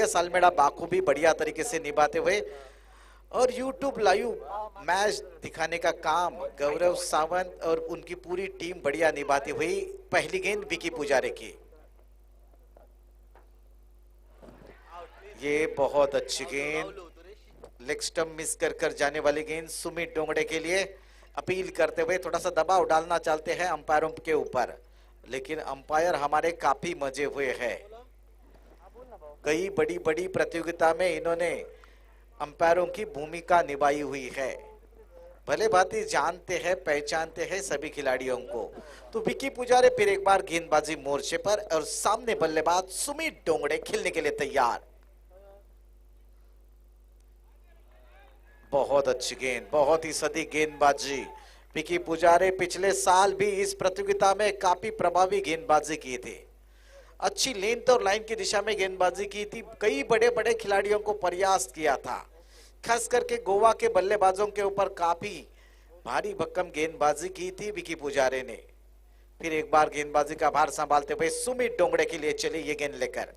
सालमेड़ा बाखूबी बढ़िया तरीके से निभाते हुए और यूट्यूब लाइव मैच दिखाने का काम गौरव सावंत और उनकी पूरी टीम बढ़िया निभाती हुई। पहली गेंद विकी पुजारे की, ये बहुत अच्छी गेंद, लेग स्टंप मिस कर जाने वाली गेंद सुमित डोंगड़े के लिए। अपील करते हुए थोड़ा सा दबाव डालना चाहते हैं अंपायरों के ऊपर, लेकिन अंपायर हमारे काफी मजे हुए हैं। कई बड़ी बड़ी प्रतियोगिता में इन्होंने अंपायरों की भूमिका निभाई हुई है, भले भांति जानते हैं पहचानते हैं सभी खिलाड़ियों को। तो विकी पुजारे फिर एक बार गेंदबाजी मोर्चे पर और सामने बल्लेबाज सुमित डोंगड़े खेलने के लिए तैयार। बहुत अच्छी गेंद, बहुत ही सदी गेंदबाजी। विकी पुजारे पिछले साल भी इस प्रतियोगिता में काफी प्रभावी गेंदबाजी की थी, अच्छी लेंथ और लाइन की दिशा में गेंदबाजी की थी। कई बड़े बड़े खिलाड़ियों को प्रयास किया था, खास करके गोवा के बल्लेबाजों के ऊपर काफी भारी भक्कम गेंदबाजी की थी विकी पुजारे ने। फिर एक बार गेंदबाजी का भार संभालते हुए सुमित डोंगड़े के लिए चले ये गेंद लेकर।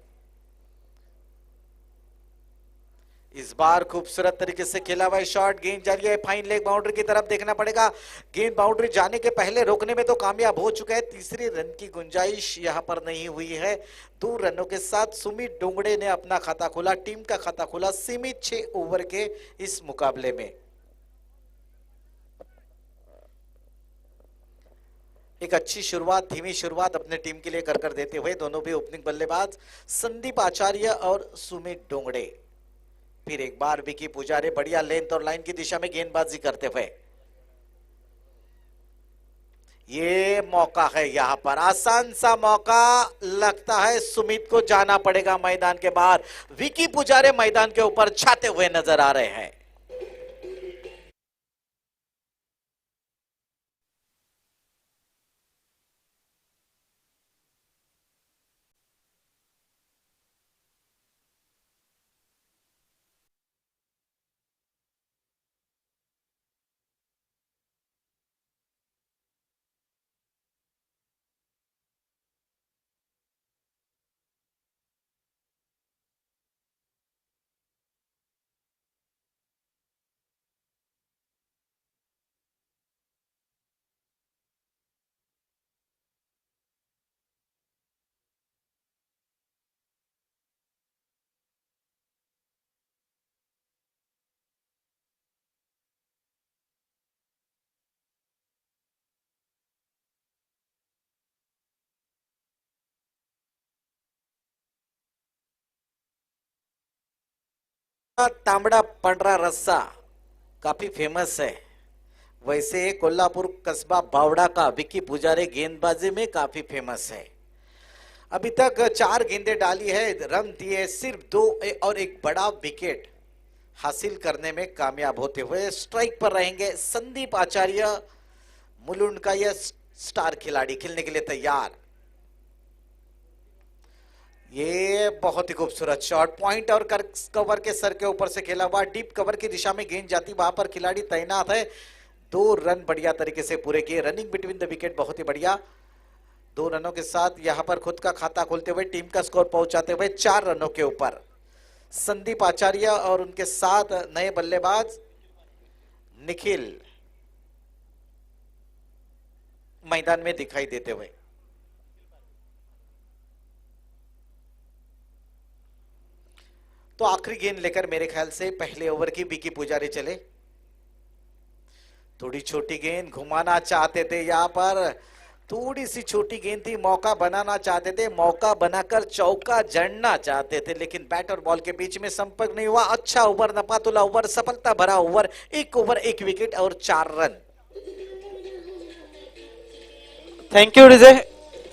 इस बार खूबसूरत तरीके से खेला हुआ शॉट, गेंद जा रही है फाइन लेग बाउंड्री की तरफ, देखना पड़ेगा। गेंद बाउंड्री जाने के पहले रोकने में तो कामयाब हो चुका है, तीसरी रन की गुंजाइश यहां पर नहीं हुई है। 2 रनों के साथ सुमित डोंगड़े ने अपना खाता खोला, टीम का खाता खोला सीमित 6 ओवर के इस मुकाबले में। एक अच्छी शुरुआत, धीमी शुरुआत अपने टीम के लिए कर देते हुए दोनों भी ओपनिंग बल्लेबाज संदीप आचार्य और सुमित डोंगड़े। फिर एक बार विकी पुजारे बढ़िया लेंथ और लाइन की दिशा में गेंदबाजी करते हुए। ये मौका है, यहां पर आसान सा मौका लगता है सुमित को जाना पड़ेगा मैदान के बाहर। विकी पुजारे मैदान के ऊपर छाते हुए नजर आ रहे हैं। तांबड़ा पंडरा रस्सा काफी फेमस है, वैसे कोल्हापुर कस्बा बावड़ा का विकी पुजारे गेंदबाजी में काफी फेमस है। अभी तक 4 गेंदें डाली है, रन दिए सिर्फ 2 और एक बड़ा विकेट हासिल करने में कामयाब होते हुए। स्ट्राइक पर रहेंगे संदीप आचार्य, मुलुंड का यह स्टार खिलाड़ी खेलने के लिए तैयार। ये बहुत ही खूबसूरत शॉट, पॉइंट और कवर के सर के ऊपर से खेला हुआ, डीप कवर की दिशा में गेंद जाती, वहां पर खिलाड़ी तैनात है। 2 रन बढ़िया तरीके से पूरे किए, रनिंग बिटवीन द विकेट बहुत ही बढ़िया। 2 रनों के साथ यहां पर खुद का खाता खोलते हुए टीम का स्कोर पहुंचाते हुए 4 रनों के ऊपर संदीप आचार्य और उनके साथ नए बल्लेबाज निखिल मैदान में दिखाई देते हुए। तो आखिरी गेंद लेकर मेरे ख्याल से पहले ओवर की विकी पुजारी चले। थोड़ी छोटी गेंद घुमाना चाहते थे, यहां पर थोड़ी सी छोटी गेंद थी, मौका बनाना चाहते थे, मौका बनाकर चौका जड़ना चाहते थे, लेकिन बैट और बॉल के बीच में संपर्क नहीं हुआ। अच्छा ओवर, नपातुला ओवर, सफलता भरा ओवर, 1 ओवर 1 विकेट और 4 रन। Thank you DJ.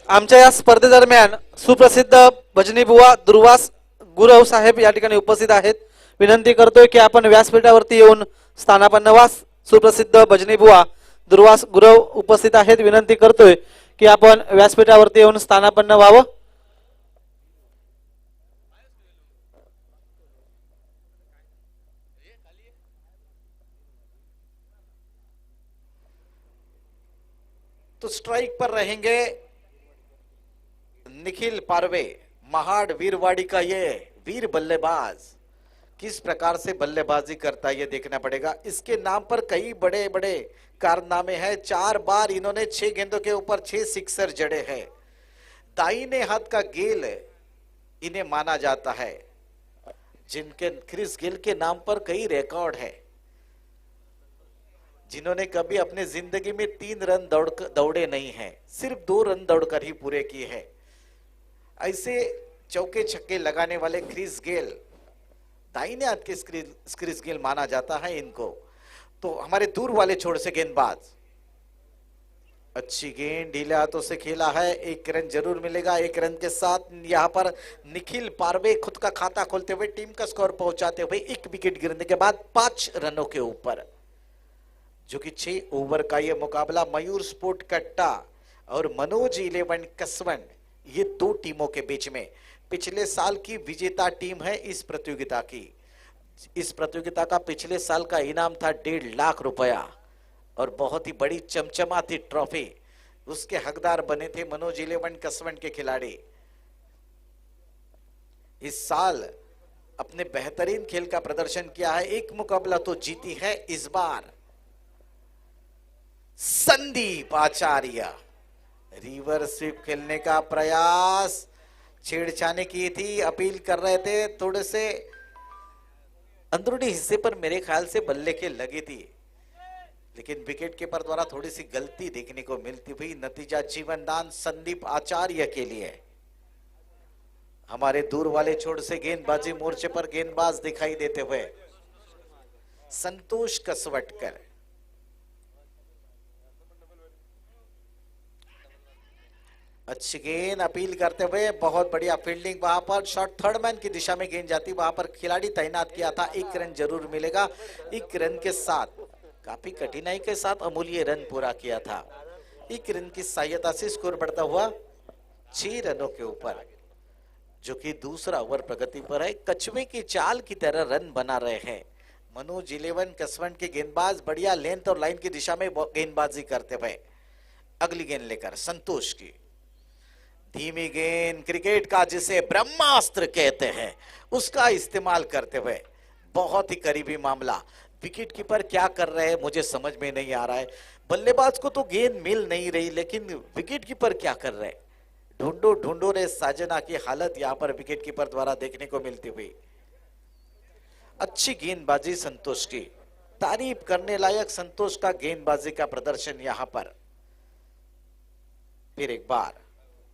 आमच्या या स्पर्धेदरम्यान सुप्रसिद्ध भजनी बुवा दुर्वास गुरव साहेब या ठिकाणी उपस्थित आहेत। विनंती करतोय की आपण व्यासपीठावरती येऊन स्थानापन्न व्हा। सुप्रसिद्ध भजनी बुवा दुर्वास गुरव उपस्थित आहेत, विनंती करतोय की आपण व्यासपीठावरती येऊन स्थानापन्न व्हावं। तो स्ट्राइक पर रहेंगे निखिल पारवे, महाड़ वीरवाड़ी का ये वीर बल्लेबाज किस प्रकार से बल्लेबाजी करता है ये देखना पड़ेगा। इसके नाम पर कई बड़े बड़े कारनामे हैं। 4 बार इन्होंने 6 गेंदों के ऊपर 6 सिक्सर जड़े हैं। दाहिने हाथ का गेल इन्हें माना जाता है, जिनके क्रिस गेल के नाम पर कई रिकॉर्ड है, जिन्होंने कभी अपने जिंदगी में 3 रन दौड़े नहीं हैं, सिर्फ 2 रन दौड़कर ही पूरे किए हैं। ऐसे चौके छक्के लगाने वाले क्रिस गेल, दाहिने हाथ के क्रिस गेल माना जाता है इनको। तो हमारे दूर वाले छोर से गेंदबाज, अच्छी गेंद ढीले हाथों से खेला है, 1 रन जरूर मिलेगा। 1 रन के साथ यहाँ पर निखिल पारवे खुद का खाता खोलते हुए टीम का स्कोर पहुंचाते हुए 1 विकेट गिरने के बाद 5 रनों के ऊपर, जो कि 6 ओवर का यह मुकाबला मयूर स्पोर्ट कट्टा और मनोज 11 कसवन, ये 2 टीमों के बीच में पिछले साल की विजेता टीम है इस प्रतियोगिता की। इस प्रतियोगिता का पिछले साल का इनाम था 1.5 लाख रुपया और बहुत ही बड़ी चमचमाती ट्रॉफी, उसके हकदार बने थे मनोज 11 कसवन के खिलाड़ी। इस साल अपने बेहतरीन खेल का प्रदर्शन किया है, 1 मुकाबला तो जीती है इस बार। संदीप आचार्य रिवर्स स्वीप खेलने का प्रयास, छेड़छानी की थी, अपील कर रहे थे, थोड़े से अंदरूनी हिस्से पर मेरे ख्याल से बल्ले के लगी थी, लेकिन विकेट कीपर द्वारा थोड़ी सी गलती देखने को मिलती हुई। नतीजा जीवनदान संदीप आचार्य के लिए। हमारे दूर वाले छोर से गेंदबाजी मोर्चे पर गेंदबाज दिखाई देते हुए संतोष कसवटकर। अच्छी गेंद, अपील करते हुए, बहुत बढ़िया फील्डिंग, वहां पर शॉट थर्ड मैन की दिशा में गेंद जाती, वहां पर खिलाड़ी तैनात किया था। 1 रन जरूर मिलेगा। 1 रन के साथ काफी कठिनाई के साथ अमूल्य रन पूरा किया था। 1 रन की सहायता से स्कोर बढ़ता हुआ 6 रनों के ऊपर, जो कि दूसरा ओवर प्रगति पर है। कछुए की चाल की तरह रन बना रहे हैं मनोज 11 कसवन के गेंदबाज, बढ़िया लेंथ और लाइन की दिशा में गेंदबाजी करते हुए। अगली गेंद लेकर संतोष की धीमी गेंद, क्रिकेट का जिसे ब्रह्मास्त्र कहते हैं उसका इस्तेमाल करते हुए, बहुत ही करीबी मामला। विकेट कीपर क्या कर रहे हैं मुझे समझ में नहीं आ रहा है। बल्लेबाज को तो गेंद मिल नहीं रही, लेकिन विकेट कीपर क्या कर रहे हैं? ढूंढो ढूंढो रे साजना की हालत यहां पर विकेट कीपर द्वारा देखने को मिलती हुई। अच्छी गेंदबाजी संतोष की, तारीफ करने लायक संतोष का गेंदबाजी का प्रदर्शन यहां पर। फिर एक बार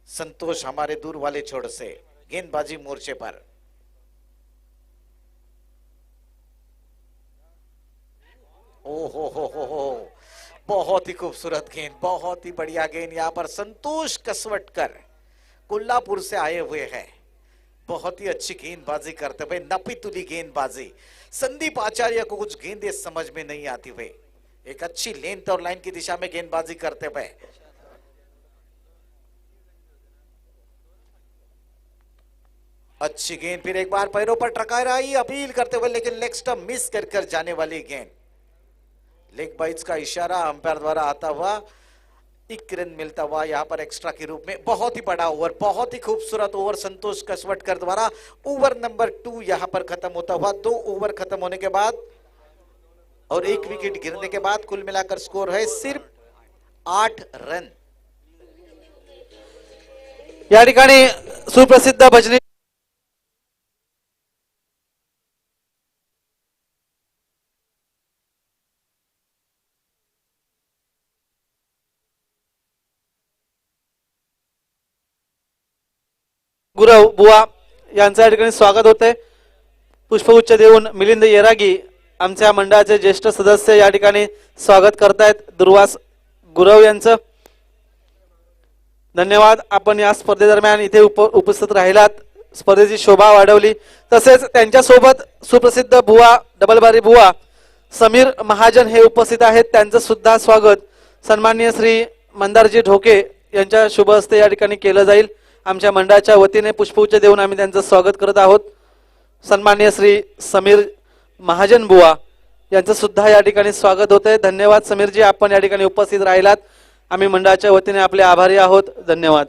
संतोष हमारे दूर वाले छोर से गेंदबाजी मोर्चे पर। ओ हो, बहुत ही खूबसूरत गेंद, बहुत ही बढ़िया गेंद। यहां पर संतोष कसवटकर कोल्हापुर से आए हुए हैं, बहुत ही अच्छी गेंदबाजी करते हुए, नपीतुली गेंदबाजी। संदीप आचार्य को कुछ गेंदें समझ में नहीं आती हुए, एक अच्छी लेंथ और लाइन की दिशा में गेंदबाजी करते हुए। अच्छी गेंद, फिर एक बार पैरों पर टकराई, अपील करते हुए, लेकिन लेग स्टंप मिस कर जाने वाली गेंद। लेग बाइट्स का इशारा अंपायर द्वारा आता हुआ 1 रन मिलता हुआ यहां पर एक्स्ट्रा के रूप में। बहुत ही बड़ा ओवर, बहुत ही खूबसूरत ओवर संतोष कसवटकर द्वारा। ओवर नंबर 2 यहां पर खत्म होता हुआ। 2 ओवर खत्म होने के बाद और 1 विकेट गिरने के बाद कुल मिलाकर स्कोर है सिर्फ 8 रन। या ठिकाणी सुप्रसिद्ध भजनी गुरव बुवा यांचं या ठिकाणी स्वागत होते। पुष्पगुच्छ देऊन मिलिंद येरागी आमच्या मंडळाचे ज्येष्ठ सदस्य या ठिकाणी स्वागत करतायत दुर्वास गुरव यांचं। धन्यवाद, आपण या स्पर्धेदरम्यान इथे उपस्थित राहिलात, स्पर्धेची शोभा वाढवली। तसेच त्यांच्या सोबत सुप्रसिद्ध बुवा, डबलबारी बुवा समीर महाजन हे उपस्थित आहेत, त्यांचं सुद्धा स्वागत सन्माननीय श्री मंदारजी ढोके यांच्या शुभ हस्ते या ठिकाणी केलं जाईल। आमच्या मंडळाच्या वतीने पुष्पगुच्छ देऊन आम्ही त्यांचं स्वागत करत आहोत। सन्माननीय श्री समीर महाजन बुवा यांचं सुद्धा या ठिकाणी स्वागत होते। धन्यवाद समीरजी, आपण या ठिकाणी उपस्थित राहिलात, आम्ही मंडळाच्या वतीने आपले आभारी आहोत। धन्यवाद।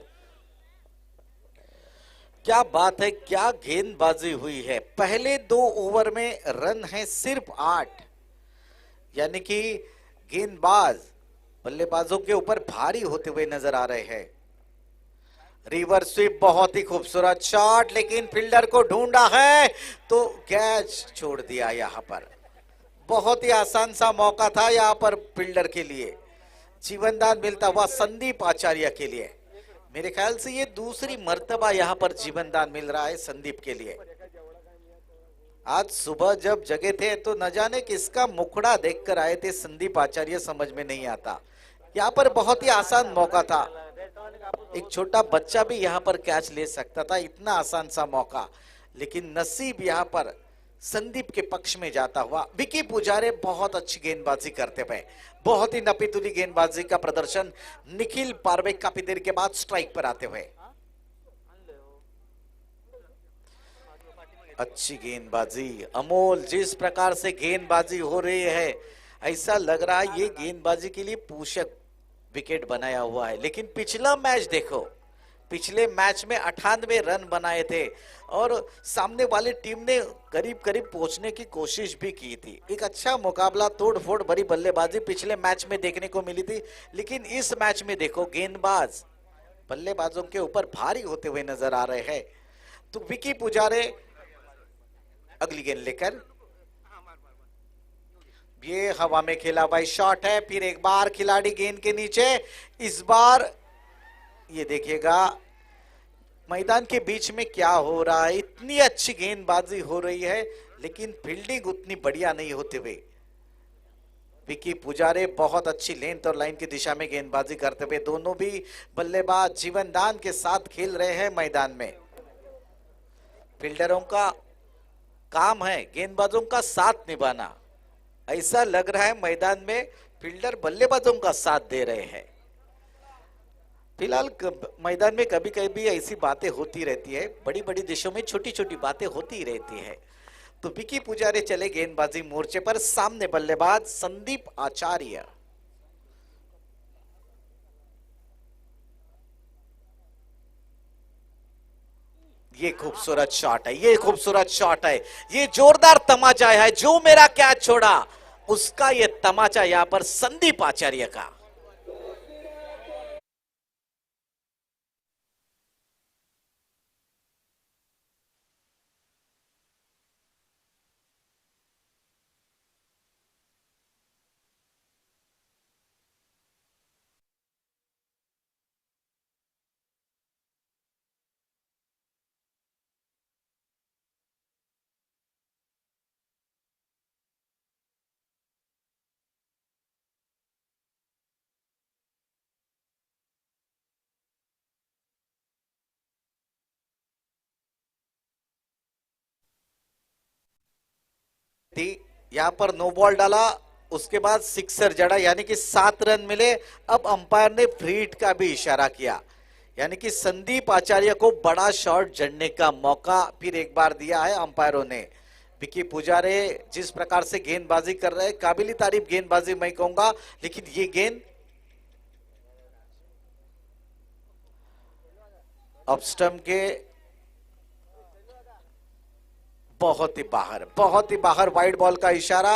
क्या बात है, क्या गेंदबाजी हुई है। पहले 2 ओवर में रन है सिर्फ 8, यानी कि गेंदबाज बल्लेबाजों के ऊपर भारी होते हुए नजर आ रहे हैं। रिवर्स स्वीप, बहुत ही खूबसूरत शॉट, लेकिन फील्डर को ढूंढा है तो कैच छोड़ दिया। यहां पर बहुत ही आसान सा मौका था यहां पर फील्डर के लिए। जीवनदान मिलता हुआ संदीप आचार्य के लिए। मेरे ख्याल से ये दूसरी मर्तबा यहां पर जीवनदान मिल रहा है संदीप के लिए। आज सुबह जब जगे थे तो न जाने किसका मुखड़ा देखकर आए थे संदीप आचार्य, समझ में नहीं आता। यहाँ पर बहुत ही आसान मौका था, एक छोटा बच्चा भी यहाँ पर कैच ले सकता था, इतना आसान सा मौका, लेकिन नसीब यहाँ पर संदीप के पक्ष में जाता हुआ। विकी पुजारे बहुत अच्छी गेंदबाजी करते हुए, बहुत ही नपीतुली गेंदबाजी का प्रदर्शन। निखिल पार्वे काफी देर के बाद स्ट्राइक पर आते हुए। अच्छी गेंदबाजी अमोल, जिस प्रकार से गेंदबाजी हो रही है ऐसा लग रहा है ये गेंदबाजी के लिए पोषक विकेट बनाया हुआ है। लेकिन पिछला मैच देखो, पिछले मैच में 98 रन बनाए थे और सामने वाली टीम ने करीब करीब पहुंचने की कोशिश भी की थी। एक अच्छा मुकाबला, तोड़ फोड़ भरी बल्लेबाजी पिछले मैच में देखने को मिली थी। लेकिन इस मैच में देखो गेंदबाज बल्लेबाजों के ऊपर भारी होते हुए नजर आ रहे हैं। तो विकी पुजारे अगली गेंद लेकर, ये हवा में खेला हुआ शॉट है, फिर एक बार खिलाड़ी गेंद के नीचे। इस बार ये देखिएगा मैदान के बीच में क्या हो रहा है, इतनी अच्छी गेंदबाजी हो रही है लेकिन फील्डिंग उतनी बढ़िया नहीं होते हुए। विकी पुजारे बहुत अच्छी लेंथ और लाइन की दिशा में गेंदबाजी करते हुए, दोनों भी बल्लेबाज जीवनदान के साथ खेल रहे हैं मैदान में। फील्डरों का काम है गेंदबाजों का साथ निभाना। ऐसा लग रहा है मैदान में फील्डर बल्लेबाजों का साथ दे रहे हैं। फिलहाल मैदान में कभी कभी ऐसी बातें होती रहती है, बड़ी बड़ी देशों में छोटी छोटी बातें होती रहती है। तो विकी पुजारे चले गेंदबाजी मोर्चे पर, सामने बल्लेबाज संदीप आचार्य। ये खूबसूरत शॉट है, ये खूबसूरत शॉट है, ये जोरदार तमाचा है। जो मेरा कैच छोड़ा उसका ये तमाचा यहां पर संदीप आचार्य का। यहां पर नो बॉल डाला, उसके बाद सिक्सर जड़ा, यानी कि 7 रन मिले। अब अंपायर ने फ्री हिट का भी इशारा किया, यानी कि संदीप आचार्य को बड़ा शॉट जड़ने का मौका फिर एक बार दिया है अंपायरों ने। विकी पुजारे जिस प्रकार से गेंदबाजी कर रहे हैं, काबिल तारीफ गेंदबाजी मैं कहूंगा, लेकिन ये गेंद ऑफ स्टंप के बहुत ही बाहर वाइड बॉल का इशारा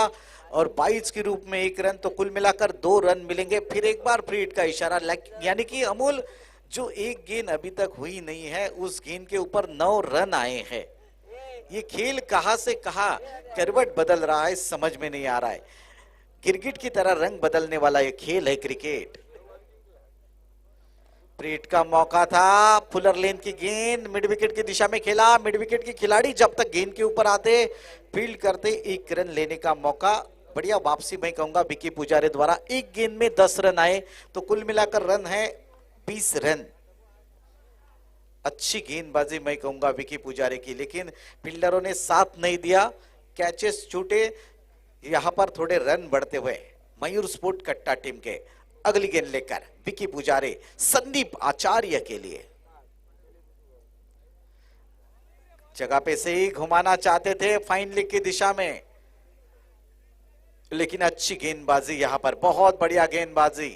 और 22 के रूप में 1 रन, तो कुल मिलाकर 2 रन मिलेंगे। फिर एक बार फ्री हिट का इशारा, यानी कि अमूल जो एक गेंद अभी तक हुई नहीं है उस गेंद के ऊपर 9 रन आए हैं। ये खेल कहां से कहां करवट बदल रहा है समझ में नहीं आ रहा है। क्रिकेट की तरह रंग बदलने वाला ये खेल है क्रिकेट। फ्री हिट का मौका था, फुलर लेन की गेंद मिड विकेट की दिशा में खेला। मिड विकेट के खिलाड़ी जब तक गेंद के ऊपर आते फील्ड करते 1 रन लेने का मौका। बढ़िया वापसी मैं कहूंगा विकी पुजारे द्वारा। एक गेंद में 10 रन आए, तो कुल मिलाकर रन है 20 रन। अच्छी गेंदबाजी मैं कहूंगा विकी पुजारे की, लेकिन फील्डरों ने साथ नहीं दिया, कैचेस छूटे। यहां पर थोड़े रन बढ़ते हुए मयूर स्पोर्ट कट्टा टीम के। अगली गेंद लेकर विकी पुजारे संदीप आचार्य के लिए। जगह पे से ही घुमाना चाहते थे फाइन लेग की दिशा में, लेकिन अच्छी गेंदबाजी यहां पर, बहुत बढ़िया गेंदबाजी।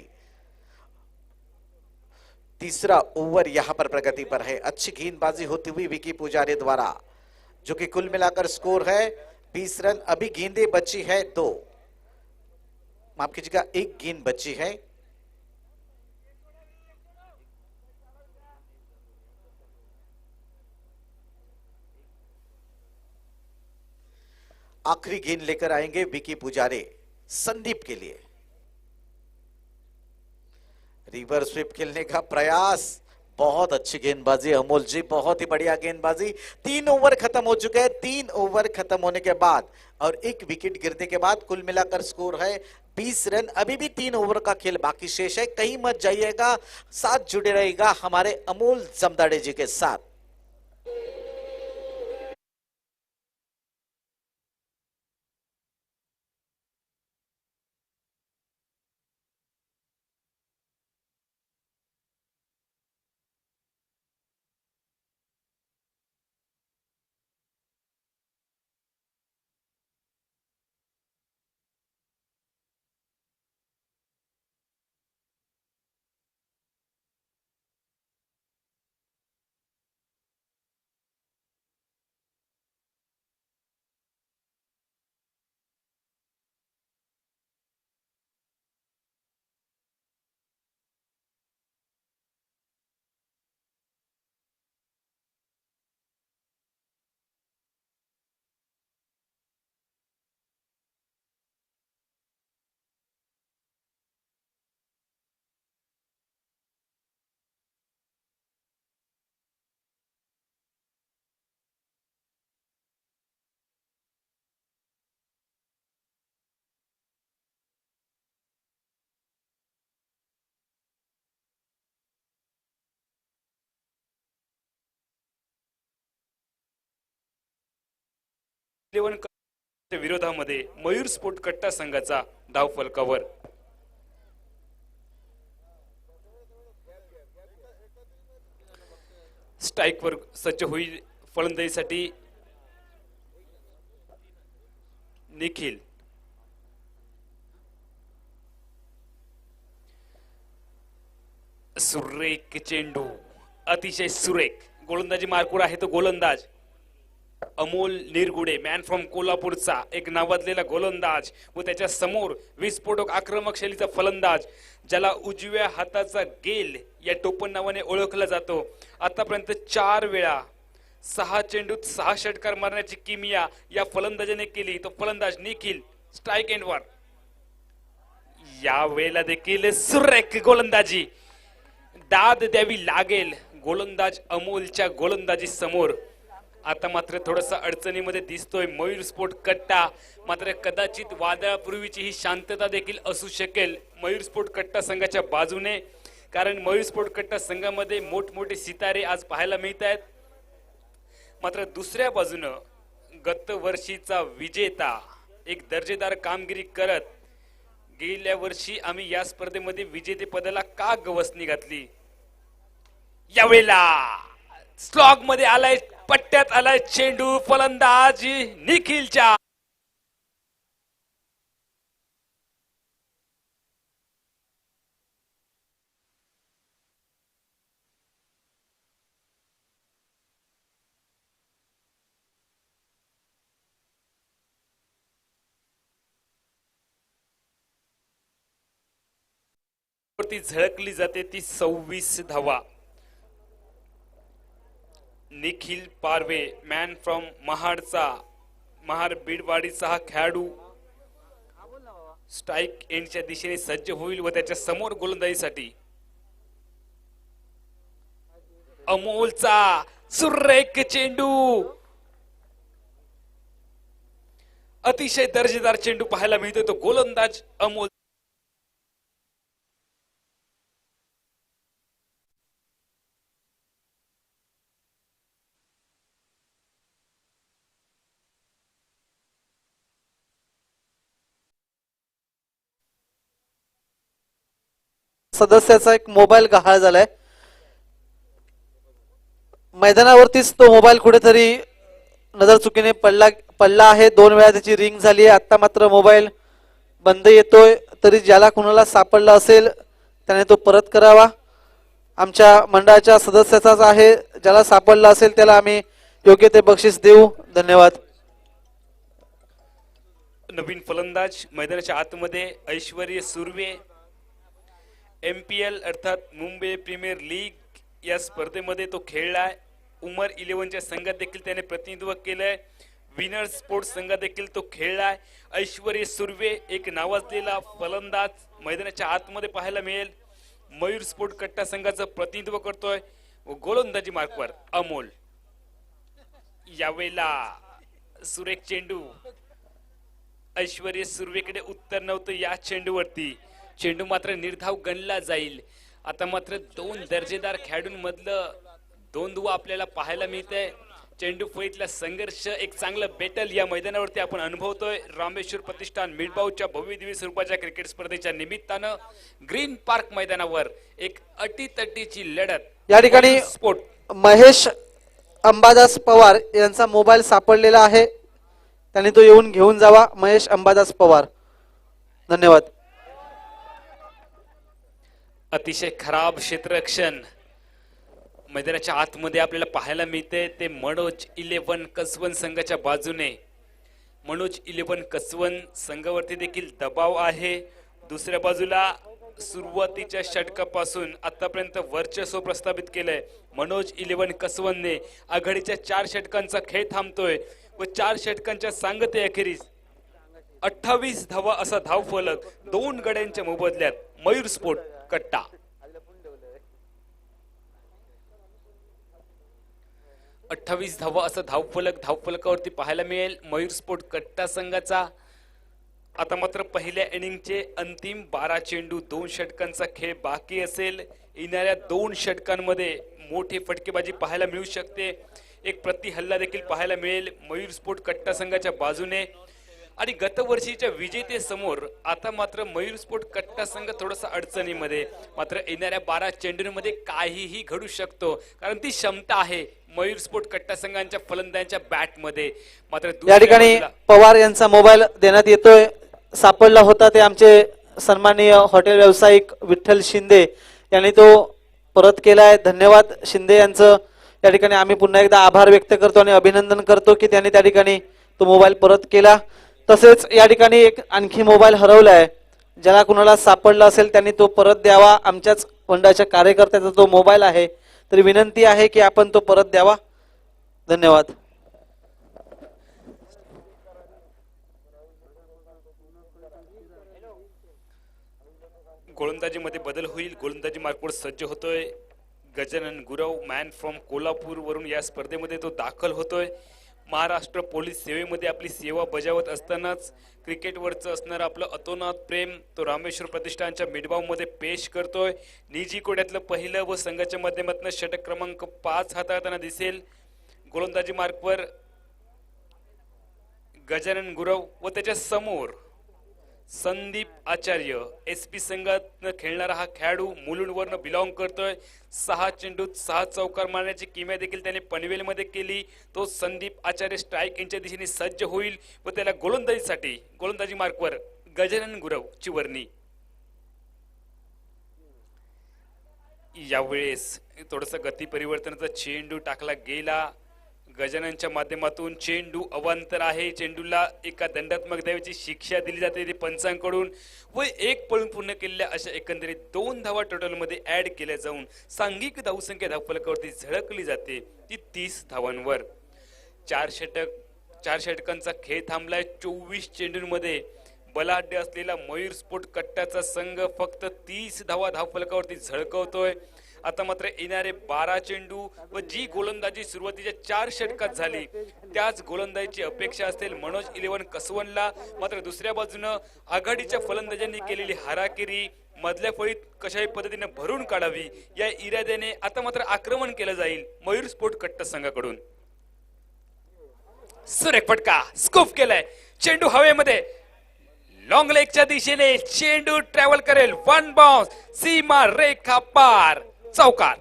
तीसरा ओवर यहां पर प्रगति पर है। अच्छी गेंदबाजी होती हुई विकी पुजारी द्वारा, जो कि कुल मिलाकर स्कोर है 20 रन। अभी गेंदें बची है 2, माफ कीजिएगा 1 गेंद बची है। आखिरी गेंद लेकर आएंगे विकी पुजारी संदीप के लिए। रिवर्स स्वीप खेलने का प्रयास, बहुत अच्छी गेंदबाजी अमोल जी, बहुत ही बढ़िया गेंदबाजी। 3 ओवर खत्म हो चुके हैं। 3 ओवर खत्म होने के बाद और 1 विकेट गिरने के बाद कुल मिलाकर स्कोर है 20 रन। अभी भी 3 ओवर का खेल बाकी शेष है। कहीं मत जाइएगा, साथ जुड़े रहेगा हमारे अमोल जमदाड़े जी के साथ। विरोधामध्ये मयूर स्पोर्ट कट्टा संघाचा धाव फलकावर। स्ट्राइक वर सज्ज होईल फलंदाजीसाठी निखिल। सुरेख चेंडू, अतिशय सुरेख गोलंदाजी मार्कवर आहे तो गोलंदाज अमोल निरगुडे, मॅन फ्रॉम कोल्हापूरचा एक नावाजलेला गोलंदाज व त्याच्या समोर विस्फोटक आक्रमक शैलीचा फलंदाज, ज्याला उजव्या हाताचा गेल या टोपण नावाने ओळखला जातो। आतापर्यंत 4 वेळा 6 चेंडूत 6 षटकार मारण्याची किमिया या फलंदाजाने केली। तो फलंदाज निखिल स्ट्राइक एंडवर। या वेळेला देखील सुरेख गोलंदाजी, दाद द्यावी लागेल गोलंदाज अमोलच्या गोलंदाजी समोर। आता मात्र थोडासा अडचणीमध्ये दिसतोय मयूर स्पोर्ट कट्टा, मात्र कदाचित वादळापूर्वीची ही शांतता देखील असू शकेल मयूर स्पोर्ट कट्टा संघाच्या बाजूने, कारण मयूर स्पोर्ट कट्टा संघामध्ये मोठमोठे सितारे आज पाहायला मिळत आहेत। मात्र दुसऱ्या बाजूनं गत वर्षीचा विजेता एक दर्जेदार कामगिरी करत, गेल्या वर्षी आम्ही या स्पर्धेमध्ये विजेतेपदाला का गवसणी घातली, यावेळेला स्लॉग मध्ये आलाय, पट्ट्यात आलाय चेंडू, फलंदाज निखिलच्या। वरती झळकली जाते ती 26 धावा। निखिल पारवे, मॅन फ्रॉम महाडचा, महाड बीडवाडीचा हा खेळाडू स्ट्राइक एंडच्या दिशेने सज्ज होईल व त्याच्या समोर गोलंदाजीसाठी अमोलचा सुरेख चेंडू, अतिशय दर्जेदार चेंडू पाहायला मिळतोय तो गोलंदाज अमोल। सदस्याचा एक मोबाईल गहाळ झालाय, मैदानावरतीच तो मोबाईल कुठेतरी नजर चुकीने पडला आहे। 2 वेळा त्याची रिंग झाली आहे। आता मात्र मोबाईल बंद येतोय, तरी ज्याला कुणाला सापडला असेल त्याने तो परत करावा। आमच्या मंडळाच्या सदस्याचाच आहे. ज्याला सापडला असेल त्याला आम्ही योग्य ते बक्षीस देऊ. धन्यवाद. नवीन फलंदाज मैदानाच्या आतमध्ये ऐश्वर्य सुर्वे. MPL अर्थात मुंबई प्रीमियर लीग या स्पर्धेमध्ये तो खेळलाय. उमर 11च्या संघात देखील त्याने प्रतिनिधित्व केलंय. विनर स्पोर्ट्स संघात देखील तो खेळलाय. ऐश्वर्य सुर्वे एक नावाजलेला फलंदाज मैदानाच्या आतमध्ये पाहायला मिळेल. मयूर स्पोर्ट कट्टा संघाचं प्रतिनिधित्व करतोय व गोलंदाजी मार्कवर अमोल. यावेळेला सुरेख चेंडू. ऐश्वर्य सुर्वेकडे उत्तर नव्हतं या चेंडूवरती. चेंडू मात्र निर्धाव गणला जाईल. आता मात्र दोन दर्जेदार खेळाडूंमधलं द्वंद्व आपल्याला पाहायला मिळतंय. चेंडू फळीतला संघर्ष एक चांगलं बेटल या मैदानावरती आपण अनुभवतोय. रामेश्वर प्रतिष्ठान मिडबावच्या भव्य दिव्य स्वरूपाच्या क्रिकेट स्पर्धेच्या निमित्तानं ग्रीन पार्क मैदानावर एक अटीतटीची लढत या ठिकाणी स्पोर्ट महेश अंबादास पवार यांचा मोबाईल सापडलेला आहे. त्यांनी तो येऊन घेऊन जावा. महेश अंबादास पवार. धन्यवाद. अतिशय खराब क्षेत्ररक्षण मैदानाच्या आतमध्ये आपल्याला पाहायला मिळते. ते मनोज 11 कसवन संघाच्या बाजूने. मनोज 11 कसवन संघावरती देखील दबाव आहे. दुसऱ्या बाजूला सुरुवातीच्या षटकापासून आतापर्यंत वर्चस्व प्रस्थापित केलंय मनोज 11 कसवनने. आघाडीच्या 4 षटकांचा खेळ थांबतोय व 4 षटकांच्या सांगते अखेरीस 28 धावा असा धावफलक 2 गड्यांच्या मोबदल्यात मयूर स्पोर्ट कट्टा. 28 धावा असा धावफलकावरती पाहायला मिळेल मयूर स्पोर्ट कट्टा संघाचा. आता मात्र पहिल्या इनिंगचे अंतिम 12 चेंडू 2 षटकांचा खेळ बाकी असेल. येणाऱ्या 2 षटकांमध्ये मोठी फटकेबाजी पाहायला मिळू शकते. एक प्रति हल्ला देखील पाहायला मिळेल मयूर स्पोर्ट कट्टा संघाच्या बाजूने. आणि गतवर्षीच्या विजेते समोर आता मात्र मयूर स्पोर्ट कट्टा संघ थोडासा अडचणीमध्ये. मात्र येणाऱ्या 12 चेंडूंमध्ये काहीही घडू शकतो कारण ती क्षमता आहे मयूर स्पोर्ट कट्टा संघांच्या फलंदाजांच्या बॅटमध्ये. मात्र या ठिकाणी पवार यांचा मोबाईल देण्यात येतोय. सापडला होता ते आमचे सन्माननीय हॉटेल व्यावसायिक विठ्ठल शिंदे यांनी तो परत केलाय. धन्यवाद शिंदे यांचं या ठिकाणी आम्ही पुन्हा एकदा आभार व्यक्त करतो आणि अभिनंदन करतो की त्यांनी त्या ठिकाणी तो मोबाईल परत केला. तसेच या ठिकाणी एक आणखी मोबाईल हरवलाय. ज्याला कुणाला सापडला असेल त्यांनी तो परत द्यावा. आमच्याच मंडळाच्या कार्यकर्त्याचा तो मोबाईल आहे तरी विनंती आहे की आपण तो परत द्यावा. धन्यवाद. गोलंदाजीमध्ये बदल होईल. गोलंदाजी मार्कवर सज्ज होतोय गजानन गुरव. मॅन फ्रॉम कोल्हापूर वरून या स्पर्धेमध्ये तो दाखल होतोय. महाराष्ट्र पोलीस सेवेमध्ये आपली सेवा बजावत असतानाच क्रिकेटवरचं असणारं आपलं अतोनात प्रेम तो रामेश्वर प्रतिष्ठानच्या मिडबावमध्ये पेश करतोय. निजी कोड्यातलं पहिलं व संघाच्या माध्यमातून षटक क्रमांक 5 हाताळताना दिसेल. गोलंदाजी मार्कवर गजानन गुरव व त्याच्या समोर संदीप आचार्य. SP संघात खेळणारा हा खेळाडू मुलुंडवरनं बिलॉंग करतोय. 6 चेंडूत 6 चौकार मारण्याची किमया देखील त्याने पनवेलमध्ये केली. तो संदीप आचार्य स्ट्राईक यांच्या दिशेने सज्ज होईल व त्याला गोलंदाजीसाठी गोलंदाजी मार्कवर गजानन गुरव ची वर्णी. यावेळेस थोडस गती परिवर्तनाचा चेंडू टाकला गेला. गजाननच्या माध्यमातून चेंडू अवांतर आहे. चेंडूला एका दंडात्मक धावेची शिक्षा दिली जाते पंचांकडून व एक पळून पूर्ण केलेल्या अशा एकंदरीत 2 धावा टोटल मध्ये ऍड केल्या जाऊन सांघिक धावसंख्या धावफलकावरती झळकली जाते ती 30 धावांवर. 4 षटकांचा खेळ थांबलाय. 24 चेंडूंमध्ये बलाढ्य असलेला मयूर स्पोर्ट कट्ट्याचा संघ फक्त 30 धावा धावफलकावरती झळकवतोय. आता मात्र येणारे 12 चेंडू व जी गोलंदाजी सुरुवातीच्या 4 षटकात झाली त्याच गोलंदाजीची अपेक्षा असेल मनोज 11 कसवनला. मात्र दुसऱ्या बाजूनं आघाडीच्या फलंदाजांनी केलेली हाराकिरी मधल्या फळीत कशाही पद्धतीने भरून काढावी या इराद्याने आता मात्र आक्रमण केलं जाईल मयूर स्पोर्ट कट्टा संघाकडून. सुरेख फटका स्कूप केलाय. चेंडू हवेमध्ये लॉंग लेगच्या दिशेने चेंडू ट्रॅव्हल करेल. 1 बाउन्स सीमा रेखा पार चौकार.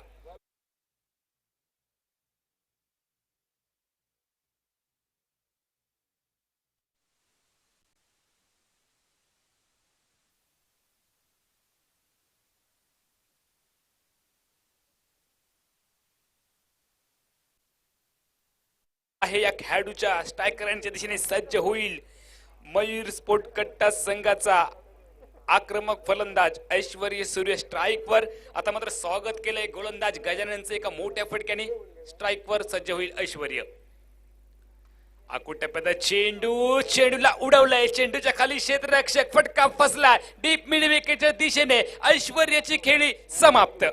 आहे या खेळाडूच्या स्ट्रायकरांच्या दिशेने सज्ज होईल मयूर स्पोर्ट कट्टा संघाचा आक्रमक फलंदाज ऐश्वर्य सूर्य स्ट्राईक वर. आता मात्र स्वागत केलंय गोलंदाज गजाननचं एका मोठ्या फटक्याने स्ट्राईक वर सज्ज होईल ऐश्वर्य. आकुटप्यात चेंडूला उडवलाय, चेंडूच्या खाली क्षेत्ररक्षक, फटका फसला डीप मिड विकेटच्या दिशेने. ऐश्वर्याची खेळी समाप्त.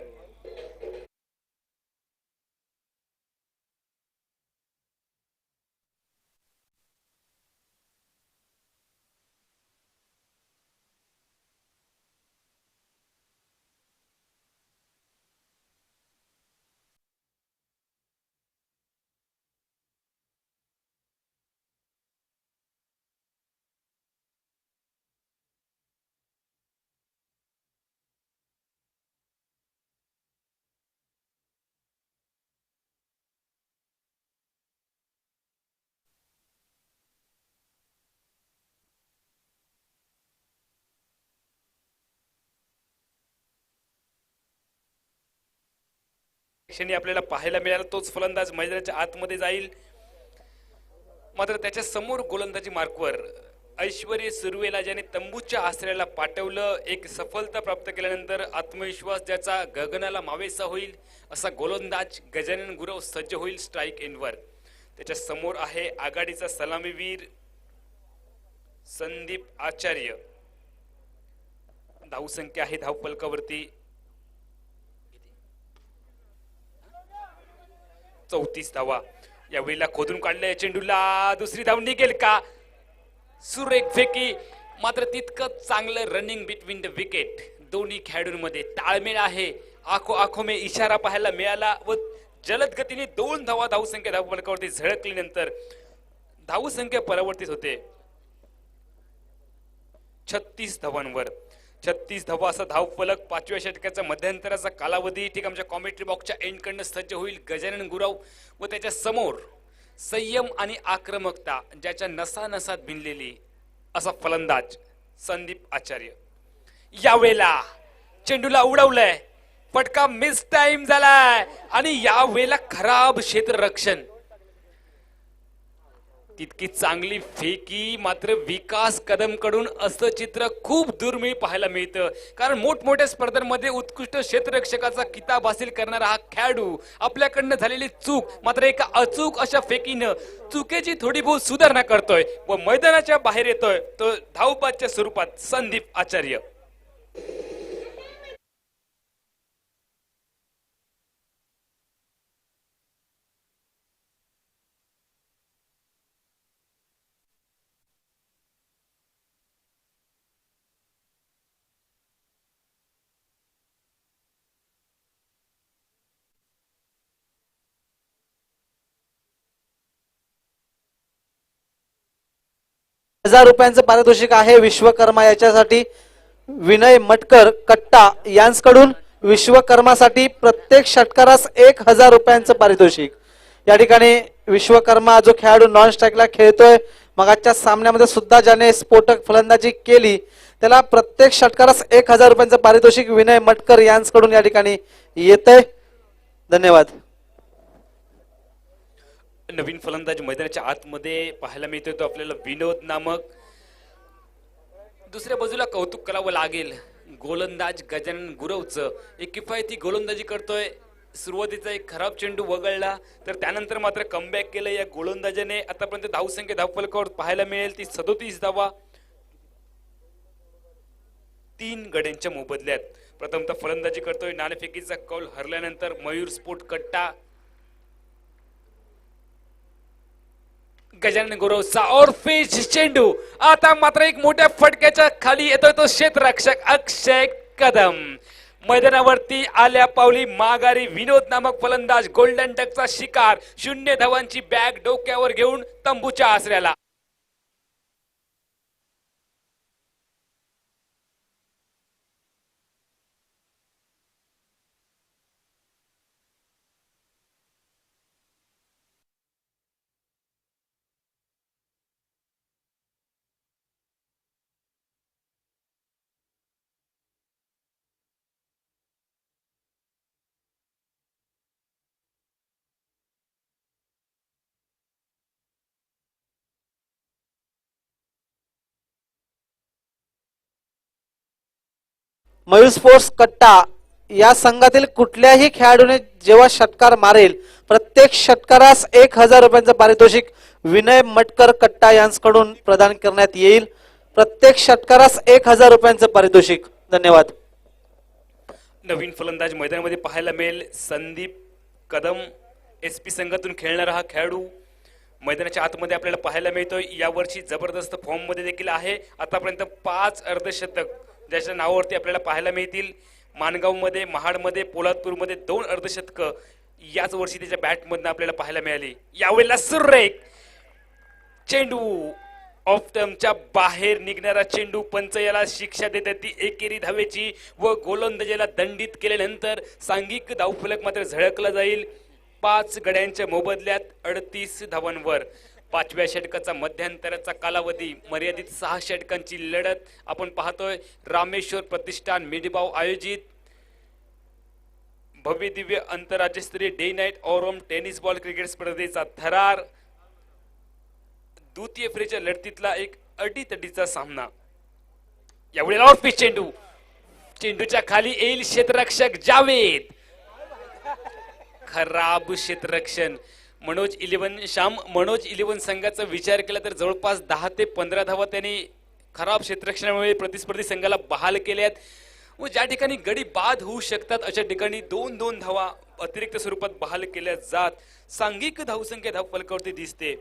क्षणी आपल्याला पाहायला मिळाला तोच फलंदाज मैदानाच्या आतमध्ये जाईल. मात्र त्याच्या समोर गोलंदाजी मार्कवर ऐश्वर्य सुर्वेला ज्याने तंबूच्या आश्रयाला पाठवलं. एक सफलता प्राप्त केल्यानंतर आत्मविश्वास ज्याचा गगनाला मावेसा होईल असा गोलंदाज गजानन गुरव सज्ज होईल स्ट्राईक एंडवर. त्याच्या समोर आहे आघाडीचा सलामीवीर संदीप आचार्य. धावसंख्या आहे धावफलकावरती 34 धावा. यावेळेला खोदून काढलंय चेंडूला, दुसरी धाव निघेल का? सुरेख फेकी, मात्र तितकं चांगलं रनिंग बिटवीन द विकेट. दोन्ही खेळाडूंमध्ये ताळमेळ आहे. आखो आखो में इशारा पाहायला मिळाला व जलद गतीने 2 धावा धावसंख्या धावफलकावरती झळकल्यानंतर धावसंख्या परावर्तित होते 36 धावांवर. 36 धावा असा धावफलक. 5व्या षटकाचा मध्यंतराचा कालावधी. ठीक आमच्या कॉमेंट्री बॉक्सच्या एंड कडनं सज्ज होईल गजानन गुरव व त्याच्या समोर संयम आणि आक्रमकता ज्याच्या नसा नसात भिनलेली असा फलंदाज संदीप आचार्य. यावेळेला चेंडूला उडवलंय, फटका मिस टाइम झालाय आणि यावेळेला खराब क्षेत्ररक्षण. तितकी चांगली फेकी मात्र विकास कदम कडून असं चित्र खूप दुर्मिळ पाहायला मिळतं. कारण मोठमोठ्या स्पर्धांमध्ये उत्कृष्ट क्षेत्ररक्षकाचा किताब हासिल करणारा हा खेळाडू आपल्याकडनं झालेली चूक मात्र एका अचूक अशा फेकीनं चुकीची थोडी बहुत सुधारणा करतोय व मैदानाच्या बाहेर येतोय तो धावबादच्या स्वरूपात संदीप आचार्य. 1000 रुपयांचं पारितोषिक आहे विश्वकर्मा याच्यासाठी. विनय मटकर कट्टा यांकडून विश्वकर्मासाठी प्रत्येक षटकारास 1000 रुपयांचं पारितोषिक. या ठिकाणी विश्वकर्मा जो खेळाडू नॉन स्ट्राईकला खेळतोय, मगाच्या सामन्यामध्ये सुद्धा ज्याने स्फोटक फलंदाजी केली त्याला प्रत्येक षटकारास 1000 रुपयांचं पारितोषिक विनय मटकर यांकडून या ठिकाणी येतंय. धन्यवाद. नवीन फलंदाज मैदानाच्या आतमध्ये पाहायला मिळतोय तो आपल्याला विनोद नामक. दुसऱ्या बाजूला कौतुक करावं लागेल गोलंदाज गजानन गुरवचं. एक किफायती गोलंदाजी करतोय. सुरुवातीचा एक खराब चेंडू वगळला तर त्यानंतर मात्र कमबॅक केलं या गोलंदाजाने. आतापर्यंत धावसंख्या धावफलकावर पाहायला मिळेल ती 37 धावा 3 गड्यांच्या मोबदल्यात. प्रथमतः फलंदाजी करतोय. नाणेफेकीचा कौल हरल्यानंतर मयूर स्पोर्ट कट्टा गजानन गुरवचा और फिश चेंडू. आता मात्र एक मोठ्या फटक्याच्या खाली येतोय तो क्षेत्ररक्षक अक्षय कदम. मैदानावरती आल्या पावली माघारी विनोद नामक फलंदाज गोल्डन डकचा शिकार 0 धावांची बॅग डोक्यावर घेऊन तंबूच्या आसऱ्याला. मयूर स्पोर्ट्स कट्टा या संघातील कुठल्याही खेळाडूने जेव्हा षटकार मारेल प्रत्येक षटकारास 1000 रुपयांचं पारितोषिक विनय मटकर कट्टा यांच्याकडून प्रदान करण्यात येईल. प्रत्येक षटकारास 1000 रुपयांचं पारितोषिक. धन्यवाद. नवीन फलंदाज मैदानामध्ये पाहायला मिळेल. संदीप कदम एसपी संघातून खेळणारा हा खेळाडू मैदानाच्या आतमध्ये आपल्याला पाहायला मिळतोय. यावर्षी जबरदस्त फॉर्म मध्ये देखील आहे. आतापर्यंत 5 अर्धशतक ज्याच्या नावावरती आपल्याला पाहायला मिळतील. माणगावमध्ये, महाडमध्ये, पोलादपूरमध्ये 2 अर्धशतक याच वर्षी त्याच्या बॅटमधून आपल्याला पाहायला मिळाली. यावेळेला सुरेख चेंडू ऑफ स्टंपच्या बाहेर निघणारा चेंडू. पंच याला शिक्षा देतात ती एकेरी धावेची व गोलंदाजीला दंडित केल्यानंतर सांघिक धावफलक मात्र झळकला जाईल. 5 गड्यांच्या मोबदल्यात 38 धावांवर. 5व्या षटकाचा मध्यंतराचा कालावधी मर्यादित 6 षटकांची लढत आपण पाहतोय. रामेश्वर प्रतिष्ठान मिडबाव आयोजित भव्य दिव्य आंतरराज्यस्तरीय डे नाईट ऑरम टेनिस बॉल क्रिकेट स्पर्धेचा थरार. द्वितीय फेरीच्या लढतीतला एक अडीतडीचा सामना. यावेळेला आउट पिच चेंडू. चेंडूच्या खाली येईल क्षेत्ररक्षक जावेद. खराब क्षेत्ररक्षण. मनोज 11 संघाचा विचार केला तर जवळपास 10 ते 15 धावा त्यांनी खराब क्षेत्ररक्षणामुळे प्रतिस्पर्धी संघाला बहाल केल्यात व ज्या ठिकाणी गडी बाद होऊ शकतात अशा ठिकाणी 2-2 धावा अतिरिक्त स्वरूपात बहाल केल्या जात. सांघिक धावसंख्या धावफलकावरती दिसते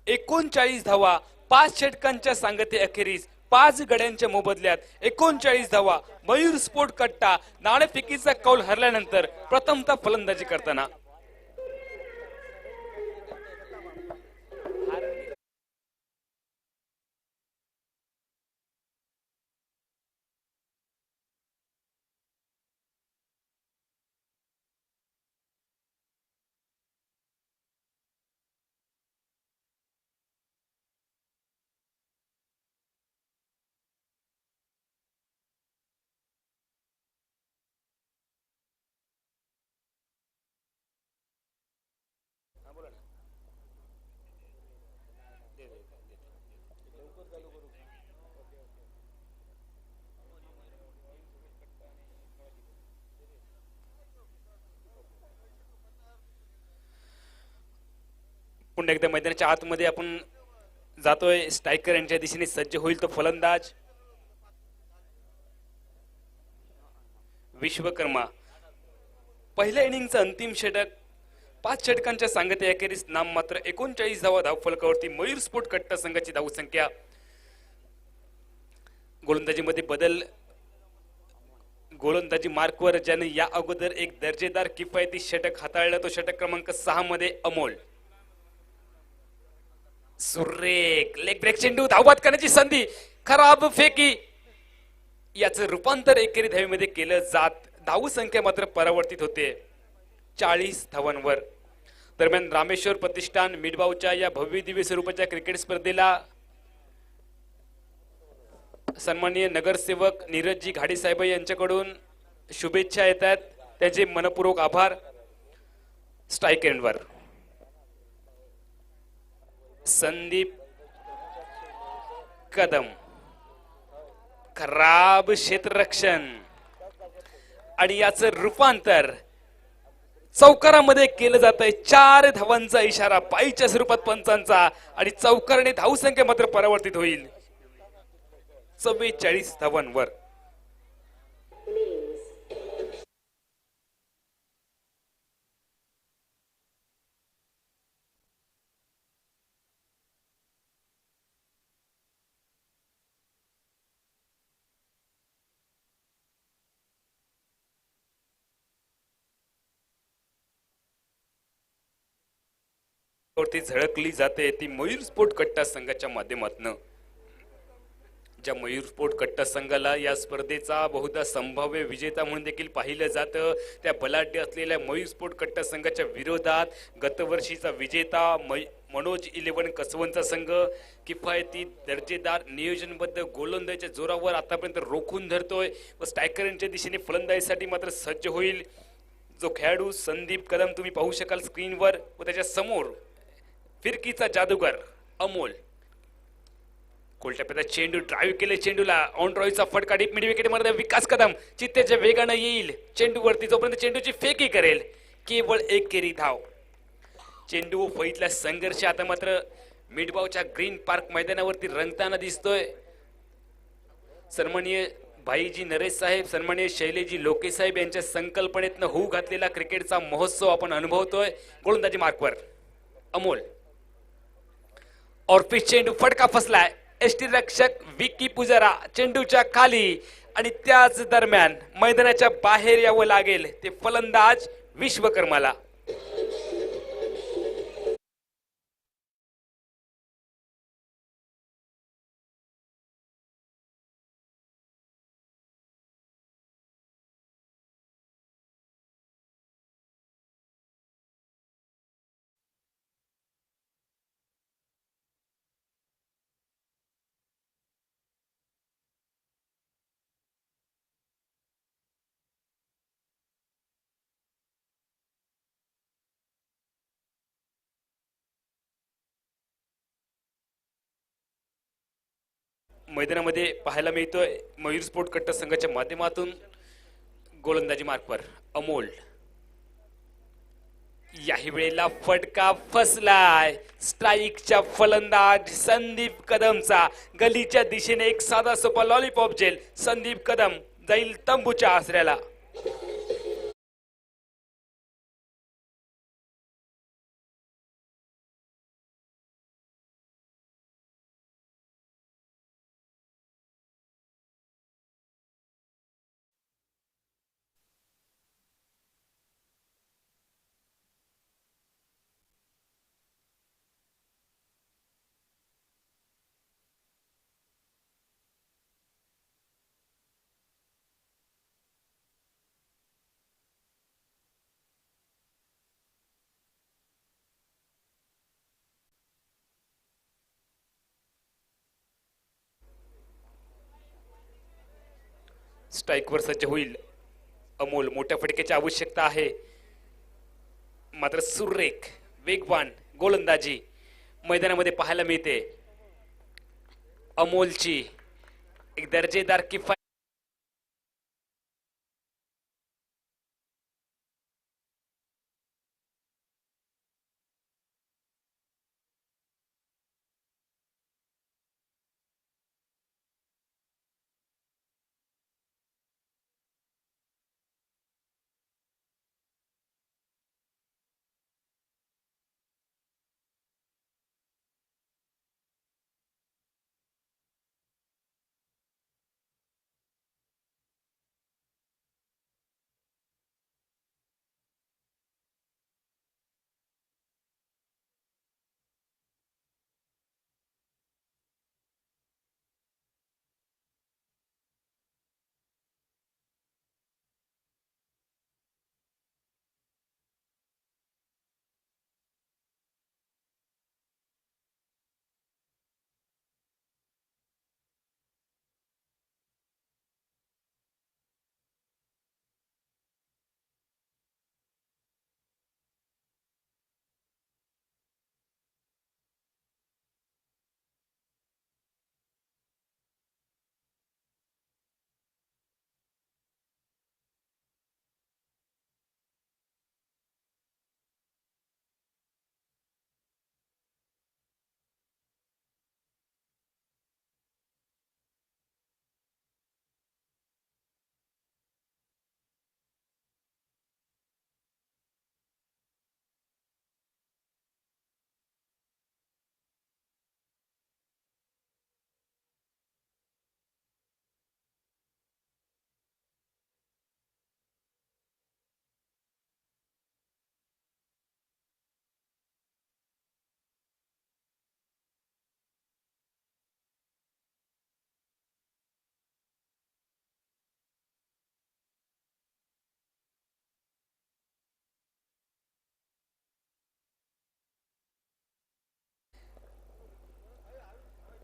39 धावा. 5 षटकांच्या सांगते अखेरीस 5 गड्यांच्या मोबदल्यात 39 धावा. मयूर स्पोर्ट कट्टा नाणेफेकीचा कौल हरल्यानंतर प्रथमतः फलंदाजी करताना. पुन्हा एकदा मैदानाच्या आतमध्ये आपण जातोय. स्ट्रायकर यांच्या दिशेने सज्ज होईल तो फलंदाज विश्वकर्मा. पहिल्या इनिंगचं अंतिम षटक 5 षटकांच्या सांगते अखेरीस नाम मात्र 39 धावा धावफलकावरती. मयूर स्पोर्ट कट्टा संघाची धावसंख्या. गोलंदाजीमध्ये बदल. गोलंदाजी मार्कवर ज्याने या अगोदर एक दर्जेदार किफायती षटक हाताळला तो षटक क्रमांक 6 मध्ये अमोल. सुरेख लेग ब्रेक चेंडू. धावबाद करण्याची संधी. खराब फेकी. याचं रूपांतर एकेरी धावेमध्ये केलं जात. धावसंख्या मात्र परावर्तित होते 40 धावांवर. दरम्यान रामेश्वर प्रतिष्ठान मिडबावच्या या भव्य दिव्य स्वरूपाच्या क्रिकेट स्पर्धेला सन्माननीय नगरसेवक नीरजजी घाडी साहेब यांच्याकडून शुभेच्छा येतात. त्यांचे मनपूर्वक आभार. स्ट्राईक एंडवर संदीप कदम. खराब क्षेत्ररक्षण आणि याचं रूपांतर चौकारामध्ये केलं जात आहे. 4 धावांचा इशारा पायीच्या स्वरूपात पंचांचा आणि चौकाराने धावसंख्या मात्र परावर्तित होईल 44 धावांवर. वरती झळकली जाते ती मयूर स्पोर्ट कट्टा संघाच्या माध्यमातून. ज्या मयूर स्पोर्ट कट्टा संघाला या स्पर्धेचा बहुधा संभाव्य विजेता म्हणून देखील पाहिलं जातं, त्या बलाढ्य असलेल्या मयूर स्पोर्ट कट्टा संघाच्या विरोधात गतवर्षीचा विजेता मनोज 11 कसवंचा संघ किफायती दर्जेदार नियोजनबद्ध गोलंदाजीच्या जोरावर आतापर्यंत रोखून धरतोय व स्ट्रायकरांच्या दिशेने फलंदाजीसाठी मात्र सज्ज होईल. जो खेळाडू संदीप कदम तुम्ही पाहू शकाल स्क्रीनवर व त्याच्या समोर फिरकीचा जादूगर अमोल. कोलटप्प्याचा चेंडू ड्राईव्ह केले, चेंडूला ऑन ड्राईव्हचा फटका डीप मिड विकेट मध्ये विकास कदम चित्तेच्या वेगानं येईल चेंडूवरती, जोपर्यंत चेंडूची फेकी करेल केवळ एक केरी धाव. चेंडू फैतला संघर्ष आता मात्र मिडबावच्या ग्रीन पार्क मैदानावरती रंगताना दिसतोय. सन्माननीय भाईजी नरेश साहेब, सन्माननीय शैलेजी लोके साहेब यांच्या संकल्पनेतनं होऊ घातलेला क्रिकेटचा महोत्सव आपण अनुभवतोय. गोलंदाजी मार्कवर अमोल और पिच चेंडू फटका फसलाय. एसटी रक्षक विकी पुजारा चेंडूच्या खाली आणि त्याच दरम्यान मैदानाच्या बाहेर यावं लागेल ते फलंदाज विश्वकर्माला. मैदानामध्ये पाहायला मिळतोय मयूर स्पोर्ट कट्टा संघाच्या माध्यमातून गोलंदाजी मार्कवर अमोल. याही वेळेला फटका फसलाय. स्ट्राईकच्या फलंदाज संदीप कदमचा. गलीच्या दिशेने एक साधा सोपा लॉलीपॉप जेल. संदीप कदम जाईल तंबूच्या आसऱ्याला. स्ट्राईकवर सज्ज होईल अमोल. मोठ्या फटक्याची आवश्यकता आहे, मात्र सुरेख वेगवान गोलंदाजी मैदानामध्ये पाहायला मिळते अमोलची. एक दर्जेदार किफायत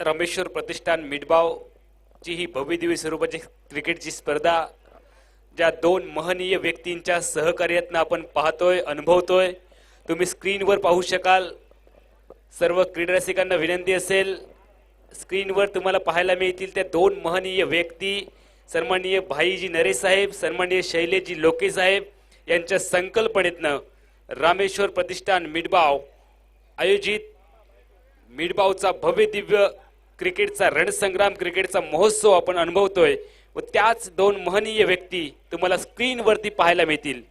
रामेश्वर प्रतिष्ठान मिडबाव ची ही भव्य दिव्य स्वरूपाची क्रिकेटची स्पर्धा ज्या दोन महनीय व्यक्तींच्या सहकार्यातून आपण पाहतोय अनुभवतोय. तुम्ही स्क्रीनवर पाहू शकाल. सर्व क्रीडा रसिकांना विनंती असेल स्क्रीनवर तुम्हाला पाहायला मिळतील त्या दोन महनीय व्यक्ती, सन्माननीय भाईजी नरे साहेब, सन्माननीय शैलेशजी लोके साहेब यांच्या संकल्पनेतनं रामेश्वर प्रतिष्ठान मिडबाव आयोजित मिडबावचा भव्य दिव्य क्रिकेटचा रणसंग्राम, क्रिकेटचा महोत्सव आपण अनुभवतोय व त्याच दोन महनीय व्यक्ती तुम्हाला स्क्रीनवरती पाहायला मिळतील.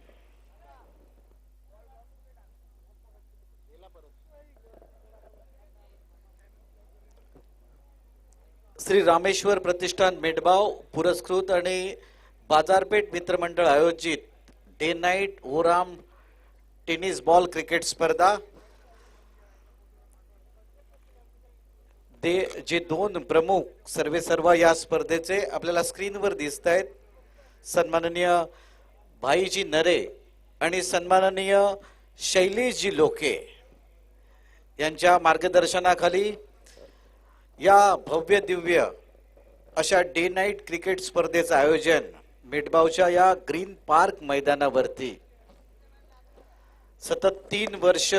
श्री रामेश्वर प्रतिष्ठान मेडबाव पुरस्कृत आणि बाजारपेठ मित्रमंडळ आयोजित day night Oram tennis ball cricket स्पर्धा. जे दोन प्रमुख सर्वेसर्वा या स्पर्धेचे आपल्याला स्क्रीनवर दिसत आहेत, सन्माननीय भाईजी नरे आणि सन्माननीय शैलेशजी लोके यांच्या मार्गदर्शनाखाली या भव्य दिव्य अशा डे नाईट क्रिकेट स्पर्धेचं आयोजन मिडबावच्या या ग्रीन पार्क मैदानावरती सतत 3 वर्ष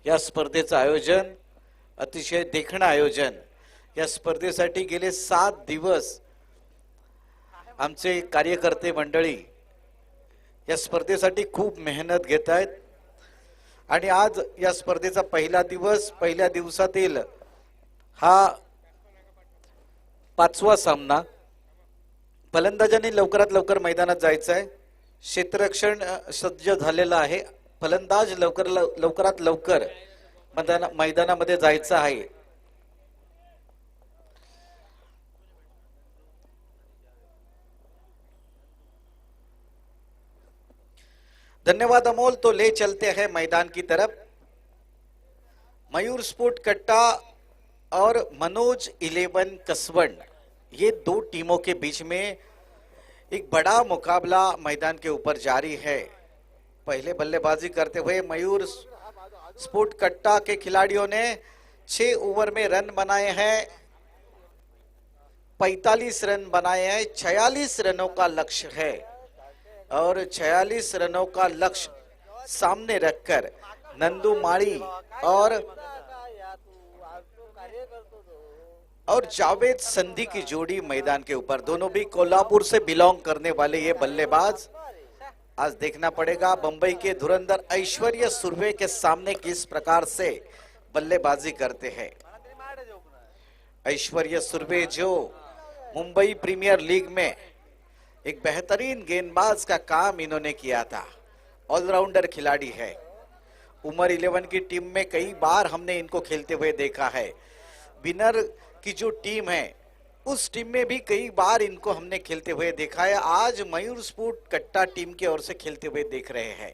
या स्पर्धेचं आयोजन, अतिशय देखणं आयोजन. या स्पर्धेसाठी गेले 7 दिवस आमचे कार्यकर्ते मंडळी या स्पर्धेसाठी खूप मेहनत घेत आहेत आणि आज या स्पर्धेचा पहिला दिवस, पहिल्या दिवसातील हा 5वा सामना. फलंदाजांनी लवकरात लवकर मैदानात जायचं आहे. क्षेत्ररक्षण सज्ज झालेलं आहे. फलंदाज लवकरात लवकर मैदानामध्ये जायचं आहे. धन्यवाद अमोल. तो ले चलते हैं मैदान की तरफ. मयूर स्पोर्ट कट्टा और मनोज 11 कसवंड, ये 2 टीमों के बीच में एक बड़ा मुकाबला मैदान के ऊपर जारी है. पहले बल्लेबाजी करते हुए मयूर स्पोर्ट कट्टा के खिलाड़ियों ने 6 ओवर में रन बनाए हैं, 45 रन बनाए हैं. 46 रनों का लक्ष्य है और 46 रनों का लक्ष्य सामने रखकर नंदू माड़ी और जावेद संधि की जोड़ी मैदान के ऊपर. दोनों भी कोल्हापुर से बिलोंग करने वाले ये बल्लेबाज. आज देखना पड़ेगा बंबई के धुरंधर ऐश्वर्य सुर्वे के सामने किस प्रकार से बल्लेबाजी करते हैं. ऐश्वर्य सुर्वे जो मुंबई प्रीमियर लीग में एक बेहतरीन गेंदबाज का काम इन्होंने किया था, ऑलराउंडर खिलाड़ी है. उमर 11 की टीम में कई बार हमने इनको खेलते हुए देखा है. विनर की जो टीम है उस टीम में भी कई बार इनको हमने खेलते हुए देखा है. आज मयूर स्पोर्ट कट्टा टीम की ओर से खेलते हुए देख रहे हैं.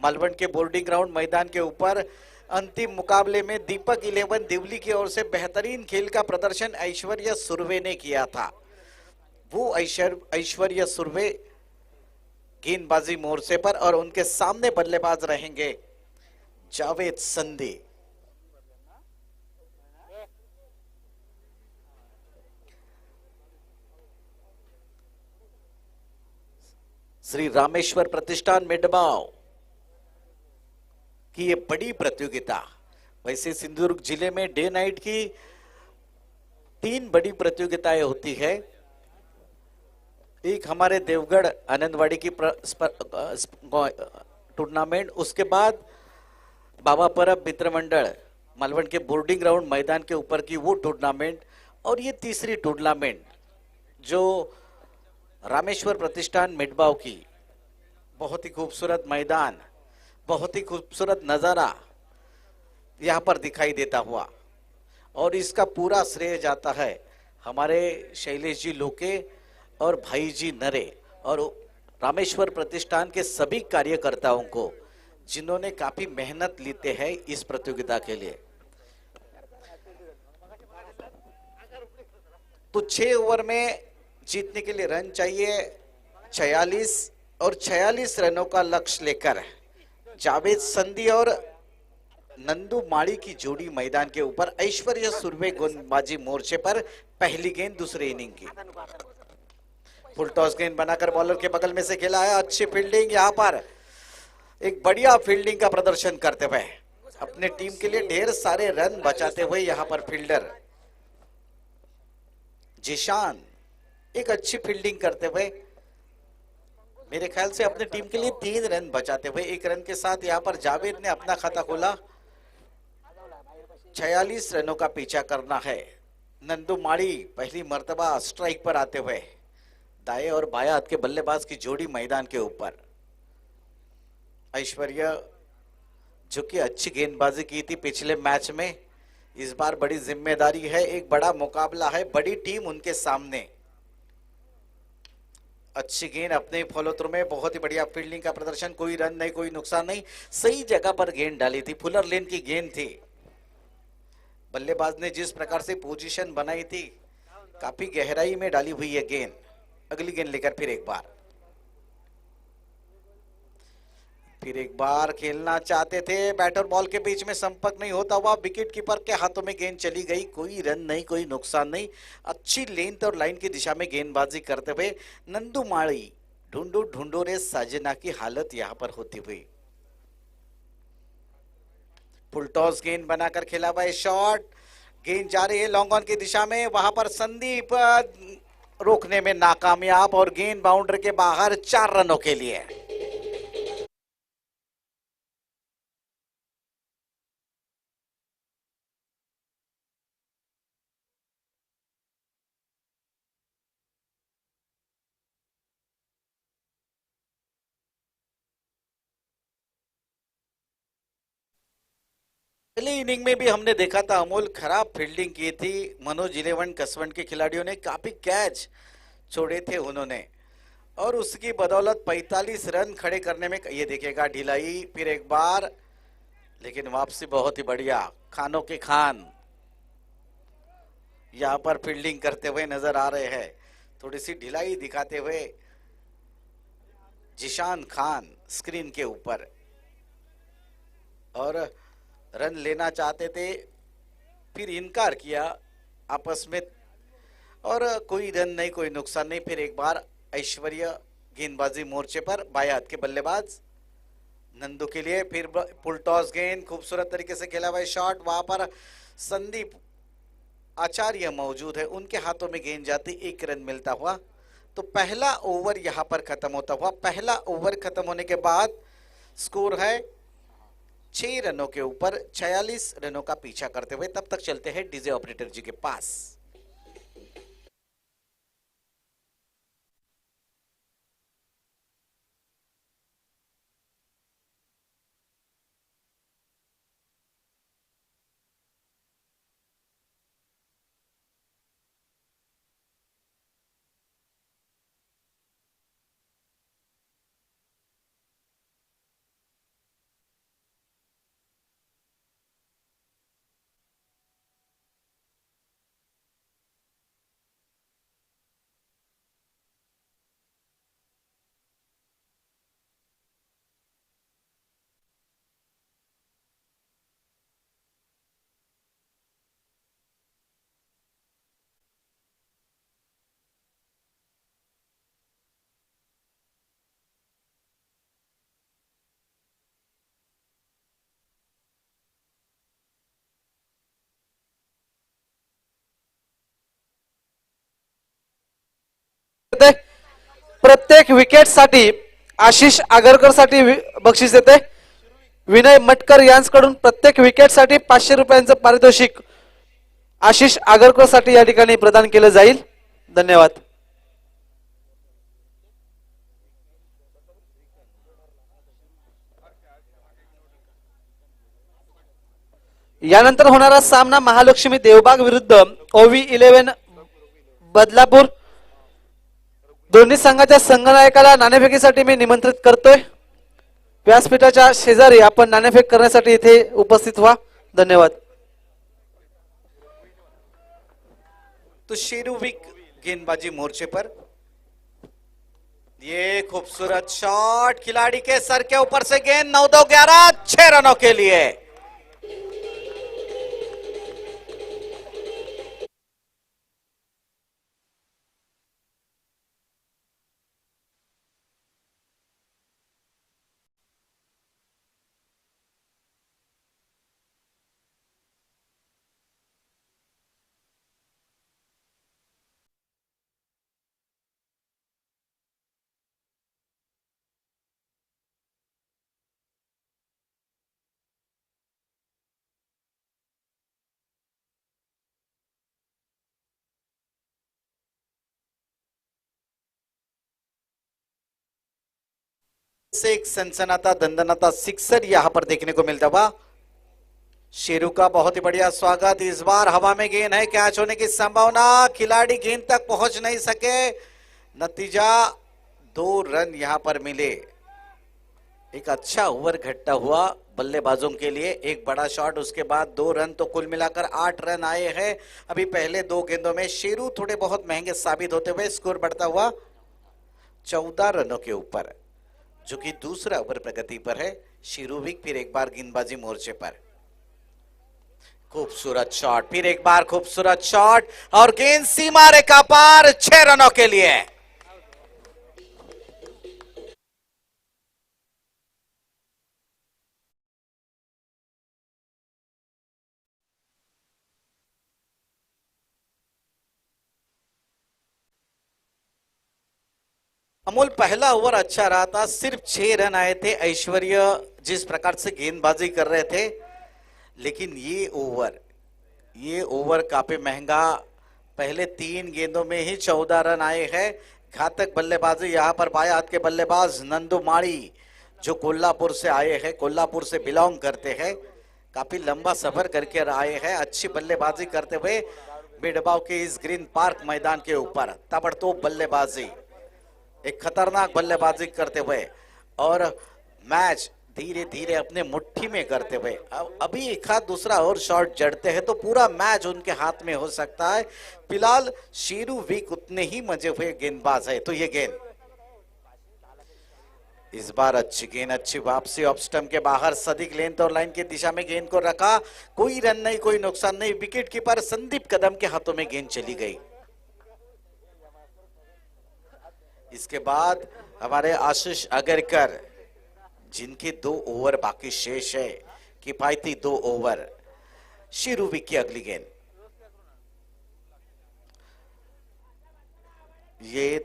मालवण के बोर्डिंग ग्राउंड मैदान के ऊपर अंतिम मुकाबले में दीपक 11 दिवली की ओर से बेहतरीन खेल का प्रदर्शन ऐश्वर्य सुर्वे ने किया था. वो ऐश्वर्य सुर्वे गेंदबाजी मोर्चे पर और उनके सामने बल्लेबाज रहेंगे जावेद संधि. श्री रामेश्वर प्रतिष्ठान मिडबाव की ये बड़ी प्रतियोगिता. वैसे सिंधुदुर्ग जिले में डे नाइट की 3 बड़ी प्रतियोगिताएं होती है. एक हमारे देवगढ़ आनंदवाड़ी की टूर्नामेंट, उसके बाद बाबा परब मित्र मंडल मालवण के बोर्डिंग ग्राउंड मैदान के ऊपर की वो टूर्नामेंट, और ये तीसरी टूर्नामेंट जो रामेश्वर प्रतिष्ठान मिडबाव की. बहुत ही खूबसूरत मैदान, बहुत ही खूबसूरत नजारा यहाँ पर दिखाई देता हुआ, और इसका पूरा श्रेय जाता है हमारे शैलेश जी लोके और भाई जी नरे और रामेश्वर प्रतिष्ठान के सभी कार्यकर्ताओं को, जिन्होंने काफी मेहनत लेते हैं इस प्रतियोगिता के लिए. तो 6 ओवर में जीतने के लिए रन चाहिए 46, और 46 रनों का लक्ष्य लेकर जावेद संधि और नंदू माड़ी की जोड़ी मैदान के ऊपर. ऐश्वर्य सुर्वे गेंदबाजी मोर्चे पर पहली गेंद दूसरी इनिंग की. फुल टॉस गेंद बनाकर बॉलर के बगल में से खेला है. अच्छी फील्डिंग, यहाँ पर एक बढ़िया फील्डिंग का प्रदर्शन करते हुए अपने टीम के लिए ढेर सारे रन बचाते हुए यहाँ पर फील्डर जिशान एक अच्छी फील्डिंग करते हुए मेरे ख्याल से अपनी टीम के लिए 3 रन बचाते हुए 1 रन के साथ यहाँ पर जावेद ने अपना खाता खोला। 46 रनों का पीछा करना है। नंदू माड़ी पहली मर्तबा स्ट्राइक पर आते हुए दाएं और बाएं हाथ के बल्लेबाज की जोड़ी मैदान के ऊपर। ऐश्वर्या जो कि अच्छी गेंदबाजी की थी पिछले मैच में, इस बार बड़ी जिम्मेदारी है, एक बड़ा मुकाबला है, बड़ी टीम उनके सामने। अच्छी गेंद अपने फॉलो थ्रू में, बहुत ही बढ़िया फील्डिंग का प्रदर्शन, कोई रन नहीं, कोई नुकसान नहीं, सही जगह पर गेंद डाली थी, फुलर लेन की गेंद थी। बल्लेबाज ने जिस प्रकार से पोजीशन बनाई थी काफी गहराई में डाली हुई है गेंद। अगली गेंद लेकर फिर एक बार खेलना चाहते थे, बैटर बॉल के बीच में संपर्क नहीं होता हुआ विकेट कीपर के हाथों में गेंद चली गई, कोई रन नहीं, कोई नुकसान नहीं। अच्छी लेंथ और लाइन की दिशा में गेंदबाजी करते हुए नंदू माड़ी ढूंढो ढूंढो रे साजना की हालत यहां पर होती हुई। फुल टॉस गेंद बनाकर खेला हुआ शॉट, गेंद जा रही है लॉन्ग ऑन की दिशा में, वहां पर संदीप रोकने में नाकामयाब और गेंद बाउंड्री के बाहर 4 रनों के लिए। पहली इनिंग में भी हमने देखा था अमोल, खराब फील्डिंग की थी मनोज 11 कसवंत के खिलाड़ियों ने, काफी कैच छोड़े थे उन्होंने और उसकी बदौलत 45 रन खड़े करने में ये देखिएगा ढिलाई, फिर एक बार, लेकिन वापसी बहुत ही बढ़िया। खानों के खान यहां पर फील्डिंग करते हुए नजर आ रहे हैं, थोड़ी सी ढिलाई दिखाते हुए जिशान खान स्क्रीन के ऊपर, और रन लेना चाहते थे फिर इनकार किया आपस में, और कोई रन नहीं, कोई नुकसान नहीं। फिर एक बार ऐश्वर्या गेंदबाजी मोर्चे पर, बाएं हाथ के बल्लेबाज नंदू के लिए, फिर फुल टॉस गेंद खूबसूरत तरीके से खेला हुआ शॉट, वहां पर संदीप आचार्य मौजूद है, उनके हाथों में गेंद जाती, 1 रन मिलता हुआ। तो पहला ओवर यहां पर खत्म होता हुआ, पहला ओवर खत्म होने के बाद स्कोर है 6 रनों के ऊपर, 46 रनों का पीछा करते हुए। तब तक चलते हैं डीजे ऑपरेटर जी के पास। प्रत्येक विकेट साठी आशिष आगरकर साठी बक्षीस येते। विनय मटकर यांकडून प्रत्येक विकेट साठी 500 रुपयांचं पारितोषिक आशिष आगरकर साठी या ठिकाणी प्रदान केलं जाईल। धन्यवाद। यानंतर होणारा सामना महालक्ष्मी देवबाग विरुद्ध ओवी 11 बदलापूर। दोन्ही संघाच्या संघनायकाला नाणेफेकीसाठी मी निमंत्रित करतोय। व्यासपीठाच्या शेजारी आपण नाणेफेक करण्यासाठी इथे उपस्थित व्हा। धन्यवाद। तो शेरुविक गेंदबाजी मोर्चे पर, ये खूबसूरत शॉट, खिलाड़ी के सर के ऊपर से गेंद, 9-2-11, 6 रनों के लिए। से एक सनसनाता दंदनाता सिक्सर यहां पर देखने को मिलता हुआ। शेरू का बहुत ही बढ़िया स्वागत। इस बार हवा में गेंद है, कैच होने की संभावना, खिलाड़ी गेंद तक पहुंच नहीं सके, नतीजा 2 रन यहां पर मिले। एक अच्छा ओवर घटता हुआ बल्लेबाजों के लिए, एक बड़ा शॉट, उसके बाद 2 रन, तो कुल मिलाकर 8 रन आए हैं अभी पहले 2 गेंदों में। शेरू थोड़े बहुत महंगे साबित होते हुए स्कोर बढ़ता हुआ 14 रनों के ऊपर, जो कि दूसरा ओवर प्रगति पर है। शेरू भी फिर एक बार गेंदबाजी मोर्चे पर, खूबसूरत शॉट, फिर एक बार खूबसूरत शॉट और गेंद सीमा रेखा पार 6 रनों के लिए। अमोल, पहला ओवर अच्छा रहा था, सिर्फ 6 रन आए थे। ऐश्वर्य जिस प्रकार से गेंदबाजी कर रहे थे, लेकिन ये ओवर काफी महंगा। पहले 3 गेंदों में ही 14 रन आए हैं। घातक बल्लेबाजी यहां पर बाएं हाथ के बल्लेबाज नंदू माड़ी, जो कोल्हापुर से आए हैं, कोल्हापुर से बिलोंग करते हैं, काफी लंबा सफर करके आए हैं, अच्छी बल्लेबाजी करते हुए बिडबाव के इस ग्रीन पार्क मैदान के ऊपर ताबड़तोड़ बल्लेबाजी, एक खतरनाक बल्लेबाजी करते हुए और मैच धीरे धीरे अपने मुट्ठी में करते हुए। अभी एक हाथ दूसरा और शॉट जड़ते हैं तो पूरा मैच उनके हाथ में हो सकता है। फिलहाल शेरू वीक उतने ही मजे हुए गेंदबाज है। तो ये गेंद इस बार अच्छी गेंद, अच्छी वापसी ऑफ स्टंप के बाहर, सदिक लेंथ और लाइन की दिशा में गेंद को रखा, कोई रन नहीं, कोई नुकसान नहीं। विकेट कीपर संदीप कदम के हाथों में गेंद चली गई। इसके बाद हमारे आशीष अगरकर, जिनके 2 ओवर बाकी शेष है, किफायती 2 ओवर। शेरू वीक की अगली गेंद, ये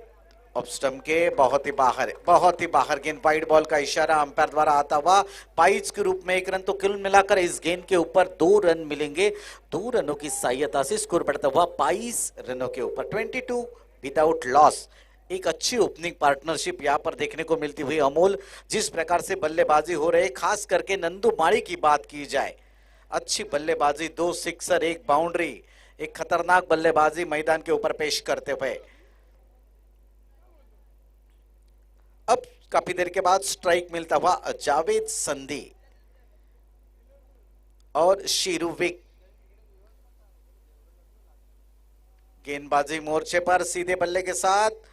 ऑफ स्टंप के बहुत ही बाहर गेंद, वाइड बॉल का इशारा अंपायर द्वारा आता हुआ 22 के रूप में 1 रन। तो कुल मिलाकर इस गेंद के ऊपर 2 रन मिलेंगे। 2 रनों की सहायता से स्कोर बढ़ता हुआ 22 रनों के ऊपर, 22 विदाउट लॉस। एक अच्छी ओपनिंग पार्टनरशिप यहां पर देखने को मिलती हुई। अमोल, जिस प्रकार से बल्लेबाजी हो रही है, खास करके नंदू माड़ी की बात की जाए, अच्छी बल्लेबाजी, 2 सिक्सर, 1 बाउंड्री, एक खतरनाक बल्लेबाजी मैदान के ऊपर पेश करते हुए। अब काफी देर के बाद स्ट्राइक मिलता हुआ जावेद संधी और शेरू वीक। गेंदबाजी मोर्चे पर सीधे बल्ले के साथ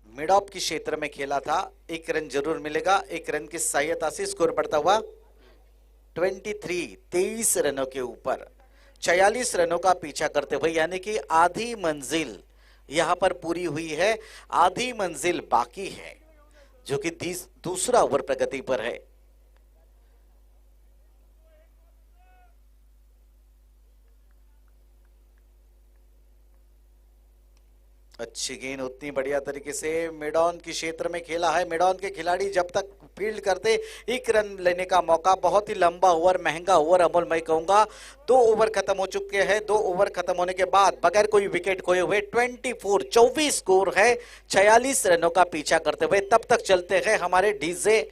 मिड ऑफ की क्षेत्र में खेला था, 1 रन जरूर मिलेगा। 1 रन की सहायता से स्कोर बढ़ता हुआ 23 रनों के ऊपर, 46 रनों का पीछा करते हुए, यानी कि आधी मंजिल यहां पर पूरी हुई है, आधी मंजिल बाकी है, जो कि दूसरा ओवर प्रगति पर है। अच्छी गेंद, उतनी बढ़िया तरीके से मिडॉन की क्षेत्र में खेला है। मिडॉन के खिलाड़ी जब तक फील्ड करते 1 रन लेने का मौका, बहुत ही लंबा ओवर, महंगा ओवर अमोल, मैं कहूंगा। 2 ओवर खत्म हो चुके हैं। 2 ओवर खत्म होने के बाद बगैर कोई विकेट खोए हुए 24 स्कोर है, 46 रनों का पीछा करते हुए। तब तक चलते हैं हमारे डीजे।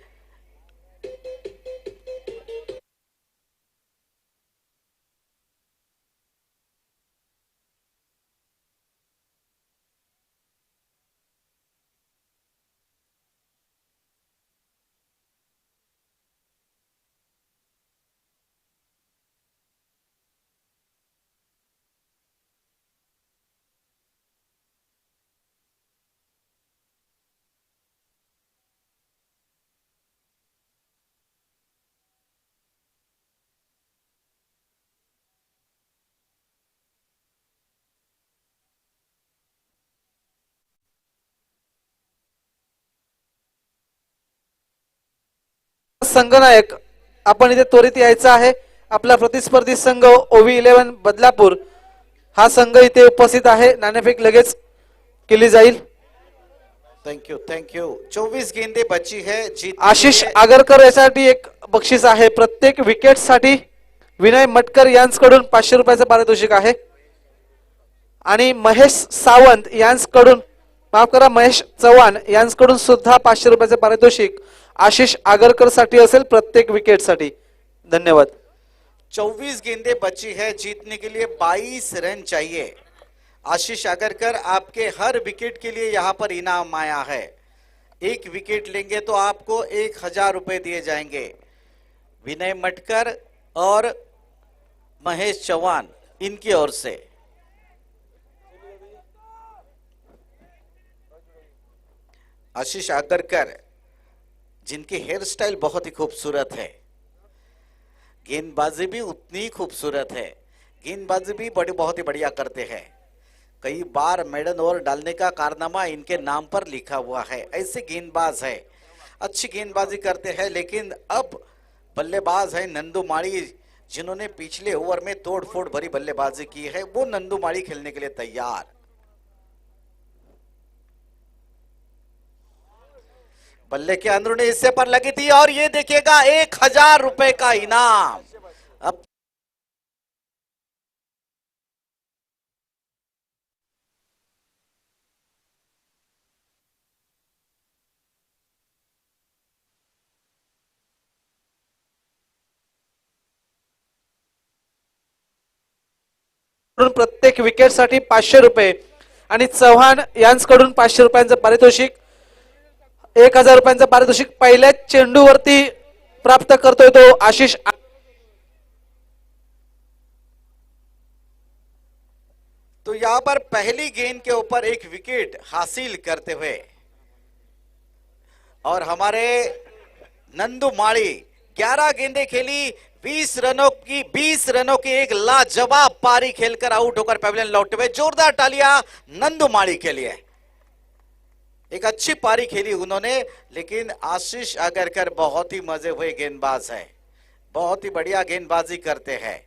संघनायक, आपण इथे त्वरित यायचं आहे। आपला प्रतिस्पर्धी संघ OV11 बदलापूर हा संघ इथे उपस्थित आहे। नाणेफेक लगेच केली जाईल। थैंक यू 24 गेंदे बची है। जीत आशिष आगरकर यासाठी एक बक्षीस आहे। प्रत्येक विकेट साठी विनय मटकर यांच्याकडून 500 रुपयाचं पारितोषिक आहे आणि महेश सावंत यांच्याकडून, माफ करा, महेश चव्हाण यांच्याकडून सुद्धा 500 रुपयाचे पारितोषिक आशिष आगरकर साठी असेल प्रत्येक विकेटसाठी. धन्यवाद. 24 गेंदें बची है, जीतने के लिए 22 रन चाहिए. आशीष आगरकर, आपके हर विकेट के लिए यहां पर इनाम आया है. एक विकेट लेंगे तो आपको 1000 रुपए दिए जाएंगे. विनय मटकर और महेश चौहान इनकी ओर से. आशीष आगरकर, जिनकी हेयर स्टाइल बहुत ही खूबसूरत है, गेंदबाजी भी उतनी ही खूबसूरत है, गेंदबाजी भी बहुत ही बढ़िया करते हैं. कई बार मेडन ओवर डालने का कारनामा इनके नाम पर लिखा हुआ है. ऐसे गेंदबाज है, अच्छी गेंदबाजी करते हैं. लेकिन अब बल्लेबाज है नंदू माड़ी, जिन्होंने पिछले ओवर में तोड़फोड़ भरी बल्लेबाजी की है. वो नंदू माड़ी खेलने के लिए तैयार. बल्ले के अंदरूनी हिस्से पर लगी थी और ये देखिएगा 1000 रुपए का इनाम. अब प्रत्येक विकेटसाठी 500 रुपये आणि चव्हाण यांच्याकडून 500 रुपयांचं पारितोषिक, 1000 रुपयांचं पारितोषिक पहिल्या चेंडूवरती प्राप्त करतोय तो आशिष. तो यहां पर पहली गेंद के ऊपर एक विकेट हासिल करते हुए और हमारे नंदू माड़ी 11 गेंदें खेली, 20 रनों की एक लाजवाब पारी खेलकर आउट होकर पवेलियन लौटे हुए. जोरदार तालियां नंदू माड़ी के लिए. एक अच्छी पारी खेली उन्होंने. लेकिन आशीष आगरकर बहुत ही मजे हुए गेंदबाज है, बहुत ही बढ़िया गेंदबाजी करते हैं.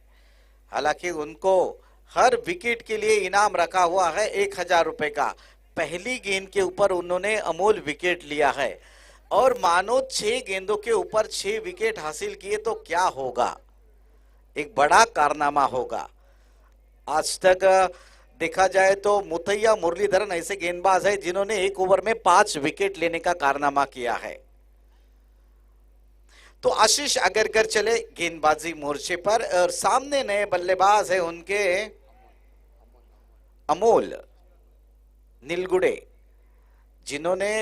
हालांकि उनको हर विकेट के लिए इनाम रखा हुआ है 1000 रुपए का. पहली गेंद के ऊपर उन्होंने अमूल विकेट लिया है और मानो 6 गेंदों के ऊपर 6 विकेट हासिल किए तो क्या होगा, एक बड़ा कारनामा होगा. आज तक देखा जाए तो मुथैया मुरलीधरन ऐसे गेंदबाज है जिन्होंने एक ओवर में 5 विकेट लेने का कारनामा किया है. तो आशीष आगरकर चले गेंदबाजी मोर्चे पर और सामने नए बल्लेबाज है उनके अमोल नीलगुड़े, जिन्होंने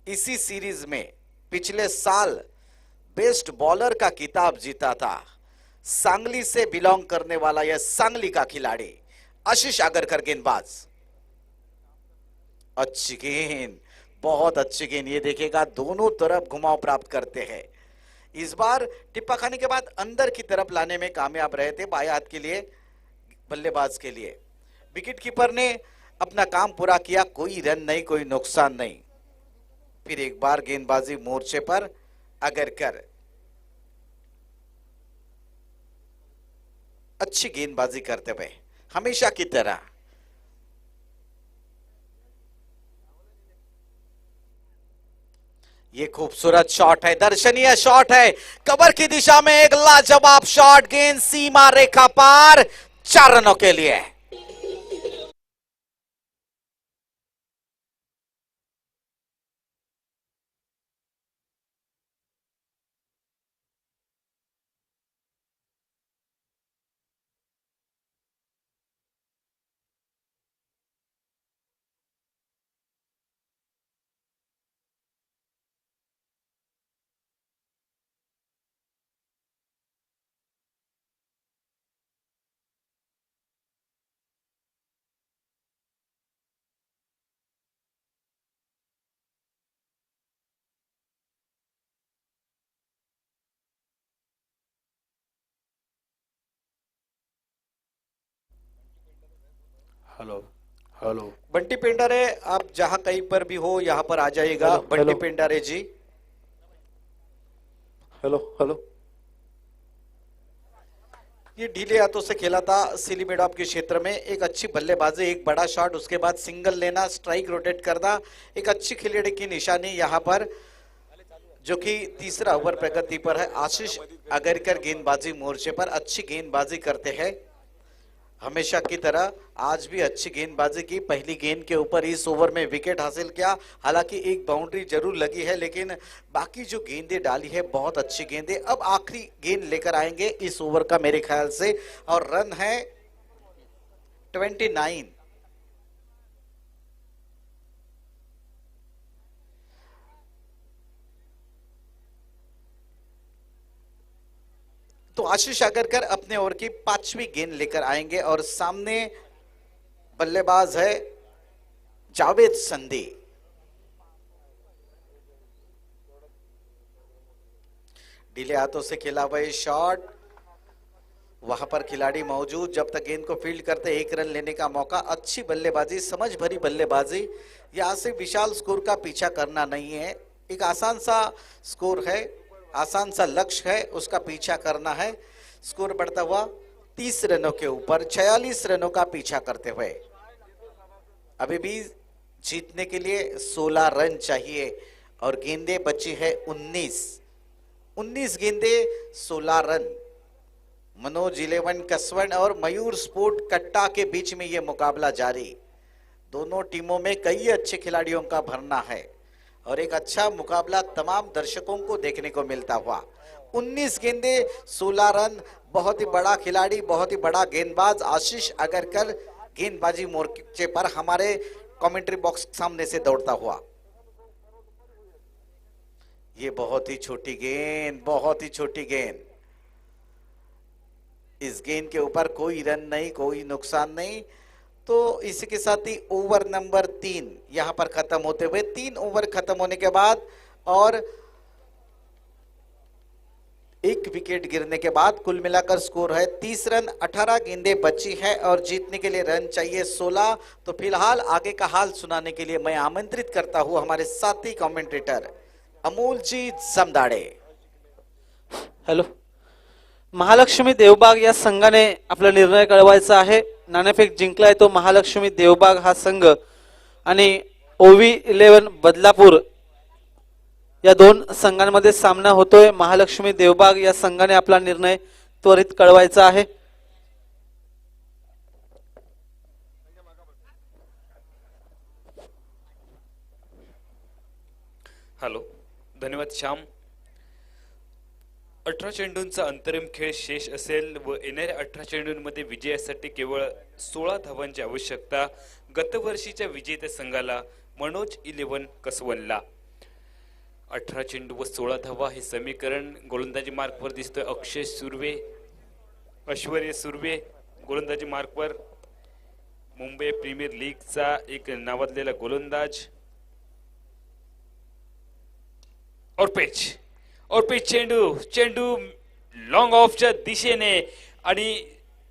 इसी सीरीज में पिछले साल बेस्ट बॉलर का खिताब जीता था. सांगली से बिलोंग करने वाला यह सांगली का खिलाड़ी आशीष आगरकर गेंदबाज. अच्छी गेंद, बहुत अच्छी गेंद. ये देखिएगा दोनों तरफ घुमाव प्राप्त करते हैं. इस बार टिप्पा खाने के बाद अंदर की तरफ लाने में कामयाब रहे थे बाएं हाथ के लिए बल्लेबाज के लिए. विकेट कीपर ने अपना काम पूरा किया, कोई रन नहीं, कोई नुकसान नहीं. फिर एक बार गेंदबाजी मोर्चे पर आगरकर अच्छी गेंदबाजी करते हुए हमेशा की तरह. ये खूबसूरत शॉट है, दर्शनीय शॉट है, कवर की दिशा में एक लाजवाब शॉट. गेंद सीमा रेखा पार, 4 रनों के लिए. Hello hello. बंटी पेंडारे, आप जहां कहीं पर भी हो यहां पर आ जाइएगा. Hello, Bunty hello. Pendare ji, hello hello. ये ढीले हाथों से खेला था सिली मेडॉप के क्षेत्र में. एक अच्छी बल्लेबाजी, एक बड़ा शॉट, उसके बाद सिंगल लेना, स्ट्राइक रोटेट करना, एक अच्छी खिलाड़ी की निशानी यहां पर, जो कि तीसरा ओवर प्रगति पर है. आशीष आगरकर गेंदबाजी मोर्चे पर अच्छी गेंदबाजी करते हैं. हमेशा की तरह आज भी अच्छी गेंदबाजी की, पहली गेंद के ऊपर इस ओवर में विकेट हासिल किया। हालांकि एक बाउंड्री जरूर लगी है, लेकिन बाकी जो गेंदें डाली है बहुत अच्छी गेंदें। अब आखिरी गेंद लेकर आएंगे इस ओवर का मेरे ख्याल से, और रन है 29। तो आशीष आगरकर अपने ओवर की 5वीं गेंद लेकर आएंगे और सामने बल्लेबाज है जावेद संधी। ढीले हाथों से खेला हुआ शॉट, वहां पर खिलाड़ी मौजूद, जब तक गेंद को फील्ड करते 1 रन लेने का मौका। अच्छी बल्लेबाजी, समझ भरी बल्लेबाजी। यहां से विशाल स्कोर का पीछा करना नहीं है, एक आसान सा स्कोर है, आसान सा लक्ष्य है, उसका पीछा करना है। स्कोर बढ़ता हुआ 30 रनों के ऊपर, 46 रनों का पीछा करते हुए। अभी भी जीतने के लिए 16 रन चाहिए और गेंदें बची है 19 गेंदें 16 रन। मनोज 11 कसवन और मयूर स्पोर्ट कट्टा के बीच में यह मुकाबला जारी। दोनों टीमों में कई अच्छे खिलाड़ियों का भरना है और एक अच्छा मुकाबला तमाम दर्शकों को देखने को मिलता हुआ। 19 गेंदे 16 रन, बहुत ही बड़ा खिलाड़ी, बहुत ही बड़ा गेंदबाज आशीष आगरकर गेंदबाजी मोर्चे पर हमारे कमेंट्री बॉक्स सामने से दौड़ता हुआ। ये बहुत ही छोटी गेंद, बहुत ही छोटी गेंद। इस गेंद के ऊपर कोई रन नहीं, कोई नुकसान नहीं। तो इसी के साथ ही ओवर नंबर 3 यहां पर खत्म होते हुए, 3 ओवर खत्म होने के बाद और 1 विकेट गिरने के बाद कुल मिलाकर स्कोर है 30 रन। 18 गेंदें बची है और जीतने के लिए रन चाहिए 16। तो फिलहाल आगे का हाल सुनाने के लिए मैं आमंत्रित करता हूं हमारे साथी कमेंटेटर अमोलजीत समदाड़े। हॅलो, महालक्ष्मी देवबाग या संघाने आपला निर्णय कळवायचा आहे। नाणेफेक जिंकलाय तो महालक्ष्मी देवबाग हा संघ आणि ओवी 11 बदलापूर या 2 संघांमध्ये सामना होतोय। महालक्ष्मी देवबाग या संघाने आपला निर्णय त्वरित कळवायचा आहे। हॅलो, धन्यवाद श्याम। 18 चेंडूंचा अंतरिम खेळ शेष असेल व येणाऱ्या 18 चेंडूंमध्ये विजयासाठी केवळ 16 धावांची आवश्यकता। गतवर्षीच्या विजेत्या संघाला मनोज 11 कसवनला 18 चेंडू व 16 धावा हे समीकरण गोलंदाजी मार्कवर दिसतोय। अक्षय सुर्वे, ऐश्वर्य सुर्वे गोलंदाजी मार्कवर, मुंबई प्रीमियर लीगचा एक नावाजलेला गोलंदाज। और पिच चेंडू लॉंग ऑफच्या दिशेने आणि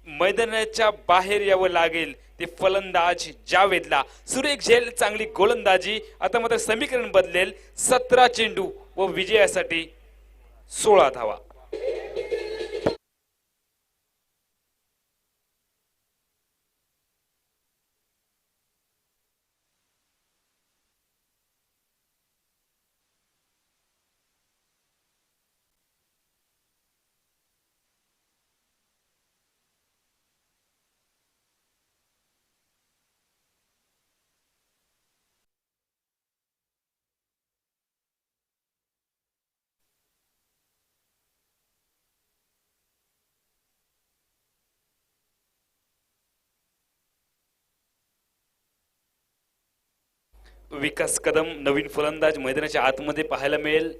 मैदानाच्या बाहेर यावं लागेल ते फलंदाज जावेदला। सुरेख झेल, चांगली गोलंदाजी। आता मात्र समीकरण बदलेल। 17 चेंडू व विजयासाठी 16 धावा। विकास कदम नवीन फलंदाज मैदानाच्या आतमध्ये पाहायला मिळेल।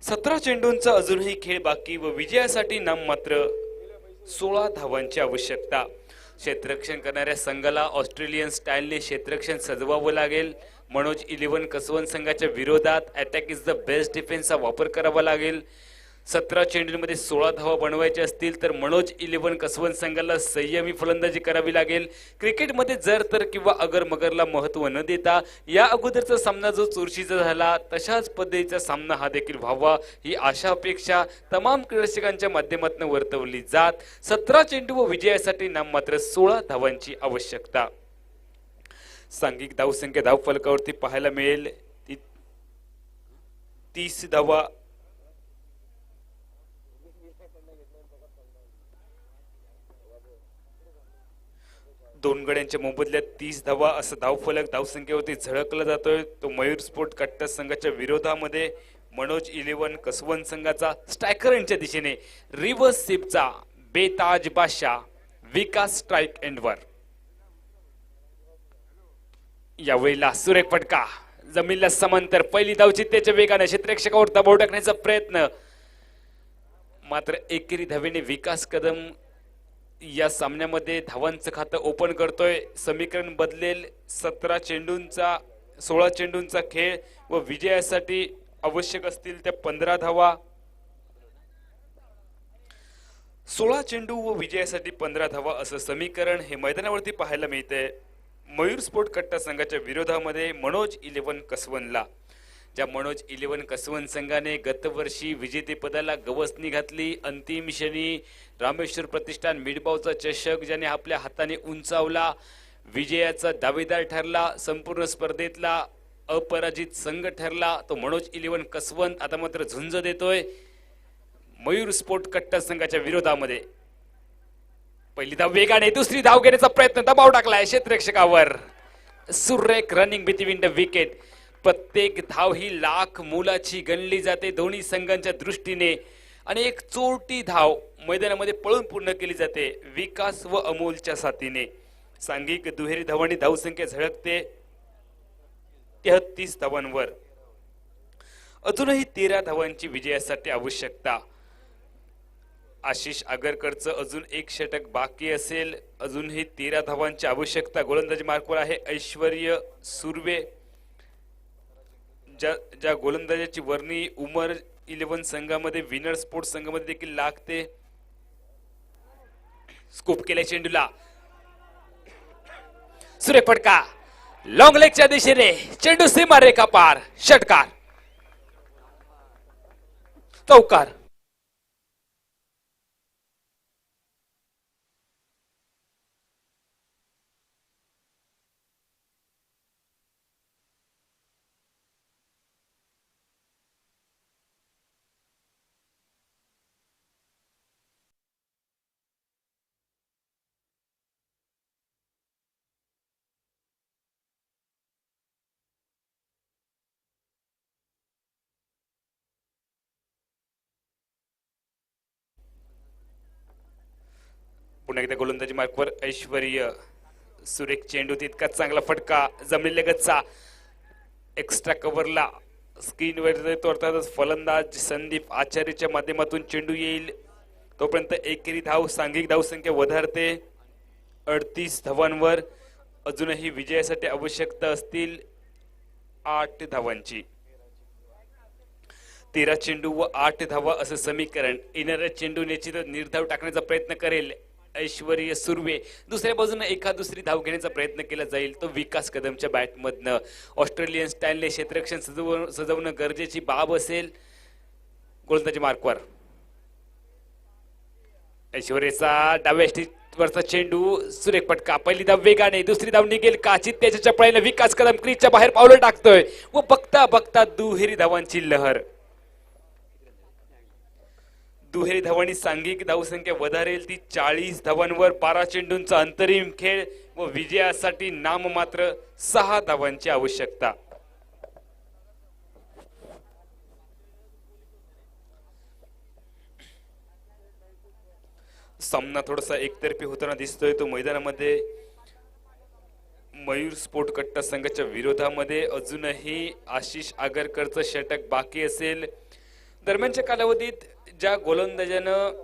सतरा चेंडूंचा अजूनही खेळ बाकी व विजयासाठी नाममात्र 16 धावांची आवश्यकता। क्षेत्ररक्षण करणाऱ्या संघाला ऑस्ट्रेलियन स्टाईलने क्षेत्ररक्षण सजवावं लागेल। मनोज 11 कसवन संघाच्या विरोधात अटॅक इज द बेस्ट डिफेन्सचा वापर करावा लागेल। 17 चेंडूंमध्ये 16 धावा बनवायच्या असतील तर मनोज 11 कसवन संघाला संयमी फलंदाजी करावी लागेल। क्रिकेटमध्ये जर तर किंवा अगर मगरला महत्त्व न देता या अगोदरचा सामना जो चुरशीचा झाला तशाच पद्धतीचा सामना हा देखील व्हावा ही आशा अपेक्षा तमाम क्रीडकांच्या माध्यमातून वर्तवली जात। 17 चेंडू व विजयासाठी नाममात्र 16 धावांची आवश्यकता। सांघिक धावसंख्या धावफलकावरती पाहायला मिळेल 30 धावा दोन गड्यांच्या मोबदल्यात 30 धावा असं धावफलक धावसंख्येवरती झळकला जातोय. तो मयूर स्पोर्ट कट्टा संघाच्या विरोधामध्ये मनोज 11 कसवन संघाचा स्ट्रायकर यांच्या दिशेने रिव्हर्स सिपचा बेताज बादशाह विकास स्ट्राइक एंडवर. यावेळेला सुरेख फटका जमिनीला समांतर पहिली धाव चित्तेच्या वेगाने क्षेत्ररक्षकावर दबाव टाकण्याचा प्रयत्न, मात्र एकेरी धावेने विकास कदम या सामन्यामध्ये धावांचं खातं ओपन करतोय. समीकरण बदलेल. 17 चेंडूंचा 16 चेंडूंचा खेळ व विजयासाठी आवश्यक असतील त्या 15 धावा. 16 चेंडू व विजयासाठी 15 धावा असं समीकरण हे मैदानावरती पाहायला मिळतंय. मयूर स्पोर्ट कट्टा संघाच्या विरोधामध्ये मनोज 11 कसवनला. ज्या मनोज 11 कसवन संघाने गतवर्षी विजेतेपदाला गवसणी घातली. अंतिम क्षणी रामेश्वर प्रतिष्ठान मिडबावचा चषक ज्याने आपल्या हाताने उंचावला, विजयाचा दावेदार ठरला, संपूर्ण स्पर्धेतला अपराजित संघ ठरला तो मनोज 11 कसवन आता मात्र झुंज देतोय मयूर स्पोर्ट कट्टा संघाच्या विरोधामध्ये. पहिली धाव वेगाने, दुसरी धाव घेण्याचा प्रयत्न, दबाव टाकलाय क्षेत्ररक्षकावर. सुरेख रनिंग बिटवीन द विकेट. प्रत्येक धाव ही लाख मोलाची गणली जाते दोन्ही संघांच्या दृष्टीने आणि एक चोरटी धाव मैदानामध्ये पळून पूर्ण केली जाते विकास व अमोलच्या साथीने. सांघिक दुहेरी धावांनी धावसंख्या झळकते 33 धावांवर. अजूनही 13 धावांची विजयासाठी आवश्यकता. आशिष आगरकरचं अजून एक षटक बाकी असेल. अजूनही 13 धावांची आवश्यकता. गोलंदाजी मार्कवर आहे ऐश्वर्य सुर्वे. ज्या गोलंदाजाची वर्णी उमर 11 संघामध्ये विनर स्पोर्ट्स संघामध्ये देखील लागते. स्कूप केल्या चेंडूला, सुरेख फटका लॉंग लेगच्या दिशेने, चेंडू सीमा रेखा पार, षटकार, चौकार. पुन्हा एकदा गोलंदाजी मार्कवर ऐश्वर्य. सुरेख चेंडू तितका चांगला फटका जमिनीला गच्चा, एक्स्ट्रा कव्हरला स्क्रीनवर तोडताच फलंदाज संदीप आचार्यच्या माध्यमातून चेंडू येईल. तोपर्यंत एकेरी धाव सांघिक धावसंख्या वधारते 38 धावांवर. अजूनही विजयासाठी आवश्यकता असतील 8 धावांची. 13 चेंडू व 8 धावा असं समीकरण. येणाऱ्या चेंडू निश्चितच निर्धाव टाकण्याचा प्रयत्न करेल ऐश्वर्य सुर्वे. दुसऱ्या बाजूने एखाद दुसरी धाव घेण्याचा प्रयत्न केला जाईल तो विकास कदमच्या बॅटमधनं. ऑस्ट्रेलियन स्टाईलने क्षेत्ररक्षण सजवणं गरजेची बाब असेल. गोलंदाजी मार्कवर ऐश्वर्याचा डाव्या स्टिकवरचा चेंडू, सुरेख फटका. पहिली धाव वेगाने, दुसरी धाव निघेल का? चित्त्याच्या चपळाईने विकास कदम क्रीजच्या बाहेर पावलं टाकतोय व बघता बघता दुहेरी धावांची लहर. दुहेरी धावांनी सांघिक धावसंख्या वधारेल ती 40 धावांवर. 12 चेंडूंचा अंतरिम खेळ व विजयासाठी नाममात्र 6 धावांची आवश्यकता. सामना थोडासा एकतर्फी होताना दिसतोय तो मैदानामध्ये मयूर स्पोर्ट कट्टा संघाच्या विरोधामध्ये. अजूनही आशिष आगरकरचं षटक बाकी असेल. दरम्यानच्या कालावधीत ज्या गोलंदाजानं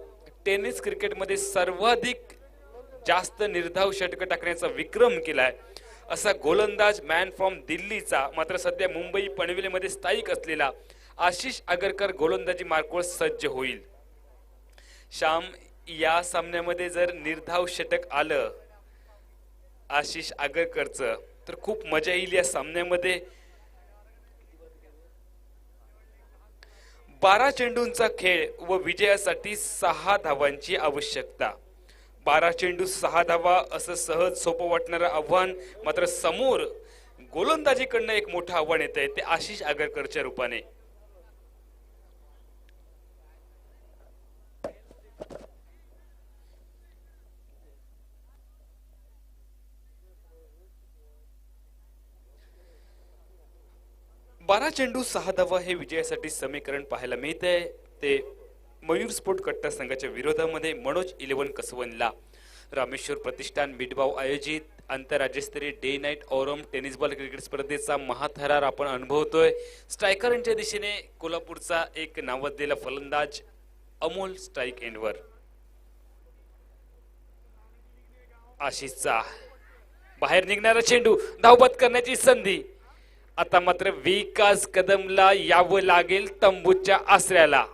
टेनिस क्रिकेटमध्ये सर्वाधिक जास्त निर्धाव षटक टाकण्याचा विक्रम केलाय असा गोलंदाज मॅन फ्रॉम दिल्लीचा, मात्र सध्या मुंबई पनवेलमध्ये स्थायिक असलेला आशिष आगरकर गोलंदाजी मार्कवर सज्ज होईल. श्याम, या सामन्यामध्ये जर निर्धाव षटक आलं आशिष आगरकरचं तर खूप मजा येईल या सामन्यामध्ये. 12 चेंडूंचा खेळ व विजयासाठी 6 धावांची आवश्यकता. 12 चेंडू 6 धावा असं सहज सोपं वाटणारं आव्हान, मात्र समोर गोलंदाजीकडनं एक मोठं आव्हान येत आहे ते आशिष आगरकरच्या रूपाने. 12 चेंडू 6 धावा हे विजयासाठी समीकरण पाहायला मिळतंय. ते मयूर स्पोर्ट कट्टा संघाच्या विरोधामध्ये मनोज 11 कसवनला. रामेश्वर प्रतिष्ठान मिडबाव आयोजित आंतरराज्यस्तरीय डे नाईट औरम टेनिस बॉल क्रिकेट स्पर्धेचा महाथरार आपण अनुभवतोय. स्ट्रायकरांच्या दिशेने कोल्हापूरचा एक नावाजलेला फलंदाज अमोल स्ट्राईक एंडवर. आशिषचा बाहेर निघणारा चेंडू, धावबाद करण्याची संधी. आता मात्र विकास कदमला यावं लागेल तंबूच्या आसऱ्याला.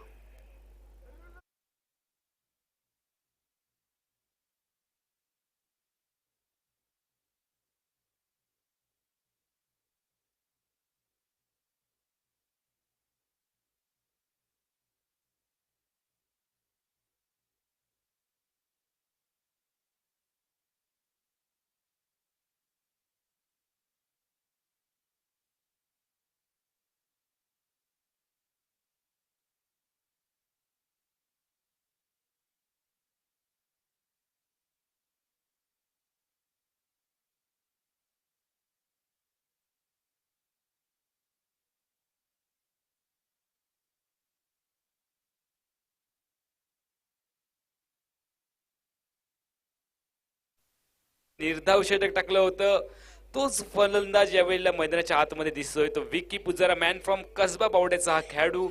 निर्धाव षटक टाकलं होतं. तोच फलंदाज यावेळेला मैदानाच्या आतमध्ये दिसतोय. तो विकी पुजारा, मॅन फ्रॉम कसबा बावड्याचा हा खेळाडू.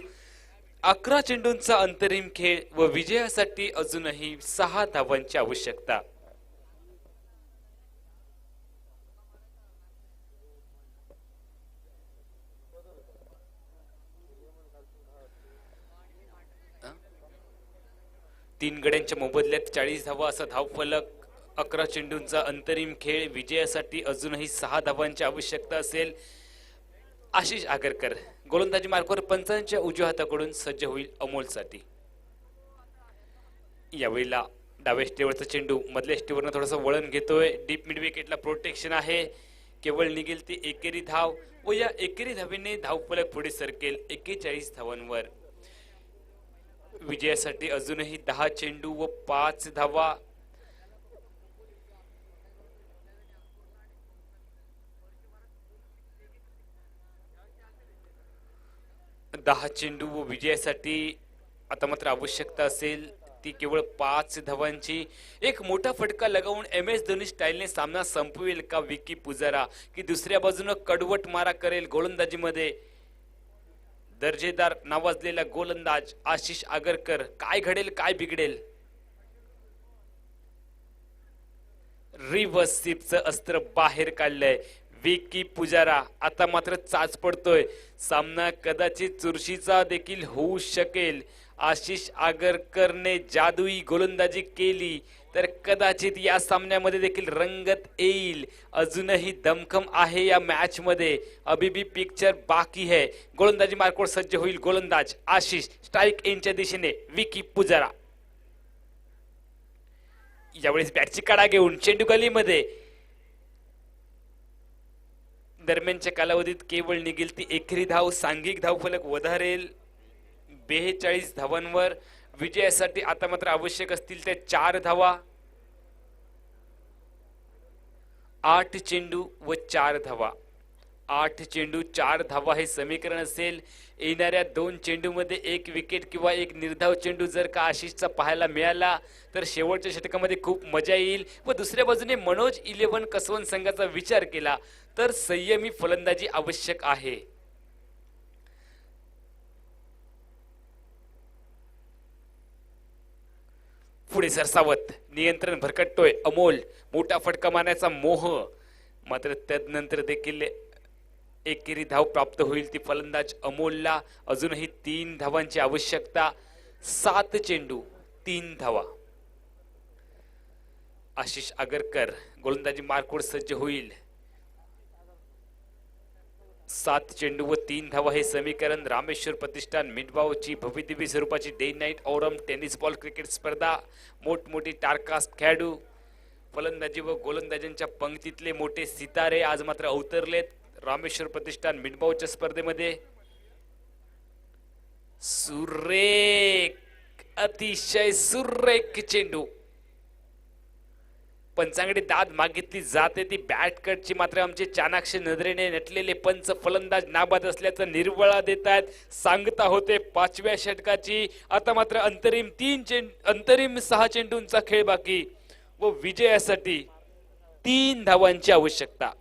11 चेंडूंचा अंतरिम खेळ व विजयासाठी अजूनही 6 धावांची आवश्यकता. तीन गड्यांच्या मोबदल्यात 40 धावा असा धावफलक. 11 चेंडूंचा अंतरिम खेळ विजयासाठी अजूनही 6 धावांची आवश्यकता असेल. आशिष आगरकर गोलंदाजी मार्कवर पंचांच्या उजव्या हाताकडून सज्ज होईल अमोलसाठी. यावेळेला डाव्या स्टेवरचा चेंडू मधल्या स्टेवरनं थोडासा वळण घेतोय. डीप मिड विकेटला प्रोटेक्शन आहे. केवळ निघेल ती एकेरी धाव व या एकेरी धावेने धावफलक पुढे सरकेल 41 धावांवर. विजयासाठी अजूनही 10 चेंडू व 5 धावा. दहा चेंडू व विजयासाठी आता मात्र आवश्यकता असेल ती केवळ 5 धावांची. एक मोठा फटका लगावून MS धोनी स्टाईलने सामना संपवेल का विकी पुजारा, की दुसऱ्या बाजूने कडवट मारा करेल गोलंदाजीमध्ये दर्जेदार नावाजलेला गोलंदाज आशिष आगरकर. काय घडेल, काय बिघडेल. रिव्हर्स स्वीपचं अस्त्र बाहेर काढलंय विकी पुजारा. आता मात्र चाच पडतोय. सामना कदाचित चुरशीचा देखील होऊ शकेल. आशिष आगरकरने जादुई गोलंदाजी केली तर कदाचित या सामन्यामध्ये देखील रंगत येईल. अजूनही दमखम आहे या मॅच मध्ये. अभी भी पिक्चर बाकी है. गोलंदाजी मार्कवर सज्ज होईल गोलंदाज आशिष. स्ट्राईक एंडच्या दिशेने विकी पुजारा. यावेळेस बॅटची काढा घेऊन चेंडू गलीमध्ये. दरम्यानच्या कालावधीत केवळ निघेल ती एकेरी धाव. सांघिक धावफलक वधारेल 42 धावांवर. विजयासाठी आता मात्र आवश्यक असतील त्या 4 धावा. 8 चेंडू व 4 धावा. 8 चेंडू 4 धावा हे समीकरण असेल. येणाऱ्या 2 चेंडूमध्ये 1 विकेट किंवा 1 निर्धाव चेंडू जर का आशिषचा पाहायला मिळाला तर शेवटच्या षटकामध्ये खूप मजा येईल. व दुसऱ्या बाजूने मनोज 11 कसवन संघाचा विचार केला तर संयमी फलंदाजी आवश्यक आहे. पुढे सरसावत नियंत्रण भरकटतोय अमोल. मोठा फटका मारण्याचा मोह. मात्र तदनंतर देखील एकेरी धाव प्राप्त होईल ती फलंदाज अमोलला. अजूनही 3 धावांची आवश्यकता. 7 चेंडू 3 धावा. आशिष आगरकर गोलंदाजी मार्कवर सज्ज होईल. 7 चेंडू व 3 धावा हे समीकरण. रामेश्वर प्रतिष्ठान मिडबावची भव्यदिव्य स्वरूपाची डे नाईट औरम टेनिस बॉल क्रिकेट स्पर्धा. मोठमोठी टारकास्ट खेळाडू, फलंदाजी व गोलंदाजांच्या पंक्तीतले मोठे सितारे आज मात्र अवतरलेत रामेश्वर प्रतिष्ठान मिडबावच्या स्पर्धेमध्ये. सुरेख, अतिशय सुरेख चेंडू. पंचांकडे दाद मागितली जाते ती बॅट कटची, मात्र आमचे चाणाक्ष नजरेने नटलेले पंच फलंदाज नाबाद असल्याचं निर्वळा देत आहेत. सांगता होते 5व्या षटकाची. आता मात्र अंतरिम 6 चेंडूंचा खेळ बाकी व विजयासाठी 3 धावांची आवश्यकता.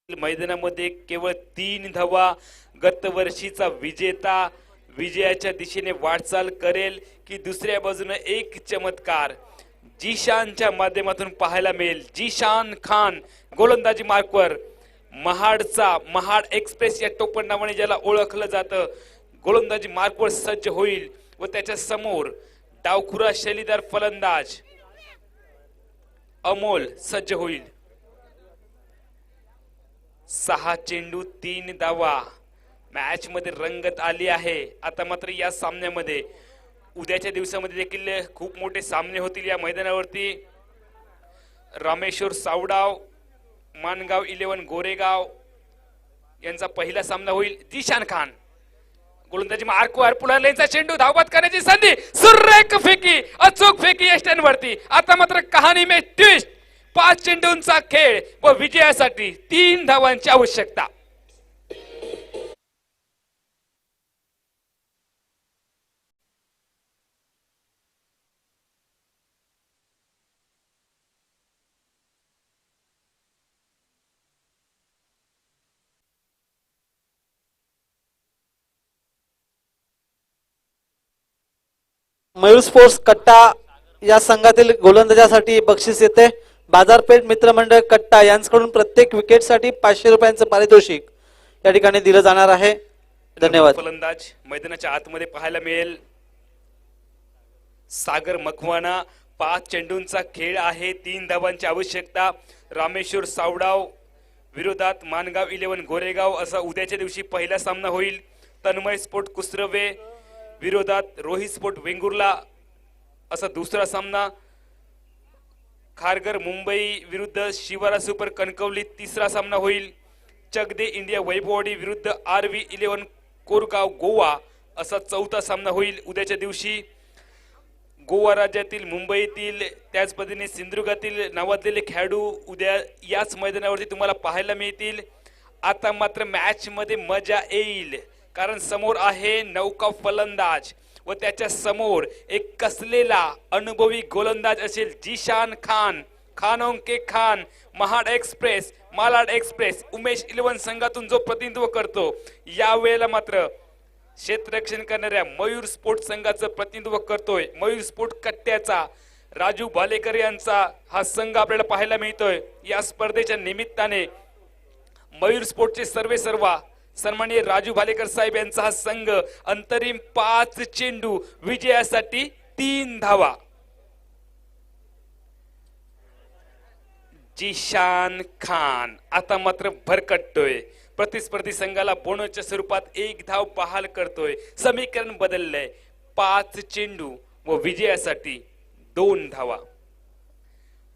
मैदानामध्ये केवळ 3 धावा. गत वर्षीचा विजेता विजयाच्या दिशेने वाटचाल करेल की दुसऱ्या बाजूने एक चमत्कार जीशानच्या माध्यमातून पाहायला मिळेल. जीशान खान गोलंदाजी मार्कवर महाड एक्सप्रेस या टोपण नावाने ज्याला ओळखलं जातं, गोलंदाजी मार्कवर सज्ज होईल व त्याच्या समोर डावखुरा शैलीदार फलंदाज अमोल सज्ज होईल. 6 चेंडू 3 धावा. मॅच मध्ये रंगत आली आहे. आता मात्र या सामन्यामध्ये उद्याच्या दिवसामध्ये देखील खूप मोठे सामने होतील या मैदानावरती. रामेश्वर सावडाव मानगाव 11 गोरेगाव यांचा पहिला सामना होईल. जीशान खान गोलंदाजी मार्कवर पुढे लेनचा चेंडू धावबाद करण्याची संधी. सुरेख फेकी, अचूक फेकी यष्ट्यांवरती. आता मात्र कहाणी में ट्विस्ट. 5 चेंडूंचा खेळ व विजयासाठी 3 धावांची आवश्यकता. मयूर स्पोर्ट्स कट्टा या संघातील गोलंदाजासाठी बक्षीस येते. बाजारपेठ मित्रमंडळ कट्टा यांच्याकडून प्रत्येक विकेटसाठी 500 रुपयांचं पारितोषिक या ठिकाणी दिलं जाणार आहे. धन्यवाद. फलंदाज मैदानाच्या आतमध्ये पाहायला मिळेल सागर मखवाना. 5 चेंडूंचा खेळ आहे, 3 धावांची आवश्यकता. रामेश्वर सावडाव विरोधात मानगाव 11 गोरेगाव असा उद्याच्या दिवशी पहिला सामना होईल. तन्मय स्पोर्ट कुसरवे विरोधात रोहित स्पोर्ट वेंगुर्ला असा दुसरा सामना. खारघर मुंबई विरुद्ध शिवारा सुपर कणकवली तिसरा सामना होईल. चकदे इंडिया वैभववाडी विरुद्ध RV 11 कोरगाव गोवा असा चौथा सामना होईल उद्याच्या दिवशी. गोवा राज्यातील मुंबईतील त्याच पद्धतीने सिंधुदुर्गातील नावाजलेले खेळाडू उद्या याच मैदानावरती तुम्हाला पाहायला मिळतील. आता मात्र मॅच मध्ये मजा येईल कारण समोर आहे नौका फलंदाज व त्याच्या समोर एक कसलेला अनुभवी गोलंदाज असेल जीशान खान. खानों के खान महाड एक्सप्रेस मालाड एक्सप्रेस उमेश 11 संघातून जो प्रतिनिधित्व करतो, यावेळेला मात्र क्षेत्ररक्षण करणाऱ्या मयूर स्पोर्ट संघाचं प्रतिनिधित्व करतोय. मयूर स्पोर्ट कट्ट्याचा राजू भालेकर यांचा हा संघ आपल्याला पाहायला मिळतोय. या स्पर्धेच्या निमित्ताने मयूर स्पोर्टचे सर्वेसर्वा सन्माननीय राजू भालेकर साहेब यांचा हा संघ अंतरिम 5 चेंडू विजयासाठी 3 धावा. जीशान खान आता मात्र भरकटतोय. प्रतिस्पर्धी संघाला बोनसच्या स्वरूपात 1 धाव बहाल करतोय. समीकरण बदललंय. 5 चेंडू व विजयासाठी 2 धावा.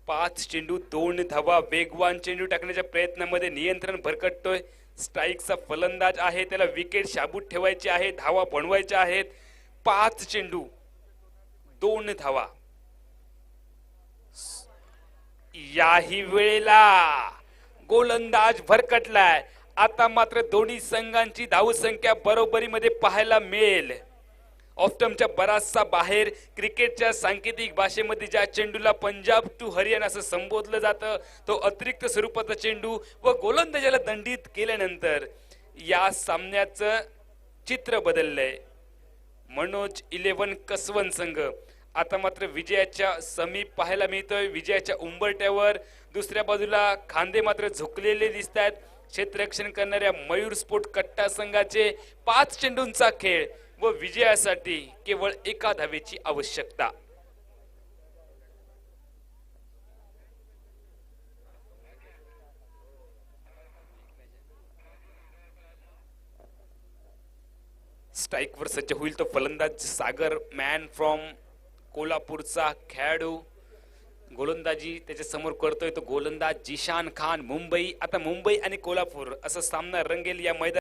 5 चेंडू 2 धावा. वेगवान चेंडू टाकण्याच्या प्रयत्नामध्ये नियंत्रण भरकटतोय. स्ट्राईकचा फलंदाज आहे, त्याला विकेट शाबूत ठेवायची आहे, धावा बनवायच्या आहेत. 5 चेंडू 2 धावा. याही वेळेला गोलंदाज भरकटलाय. आता मात्र दोन्ही संघांची धावसंख्या बरोबरीमध्ये पाहायला मिळेल. ऑफ्टमच्या बराचसा बाहेर क्रिकेटच्या सांकेतिक भाषेमध्ये ज्या चेंडूला पंजाब टू हरियाणा असं संबोधलं जातं, तो अतिरिक्त स्वरूपाचा चेंडू व गोलंदाजाला दंडित केल्यानंतर या सामन्याचं चित्र बदललंय. मनोज 11 कसवन संघ आता मात्र विजयाच्या समीप पाहायला मिळतोय. विजयाच्या उंबरट्यावर दुसऱ्या बाजूला खांदे मात्र झुकलेले दिसत आहेत. क्षेत्ररक्षण करणाऱ्या मयूर स्पोर्ट कट्टा संघाचे 5 चेंडूंचा खेळ व विजयासाठी केवळ एका धावेची आवश्यकता. स्ट्राइक वर सज्ज होईल तो फलंदाज सागर मॅन फ्रॉम कोल्हापूरचा खेळाडू. गोलंदाजी त्याच्या समोर करतोय तो गोलंदाज जिशान खान मुंबई. आता मुंबई आणि कोल्हापूर असा सामना रंगेल या मैदानात.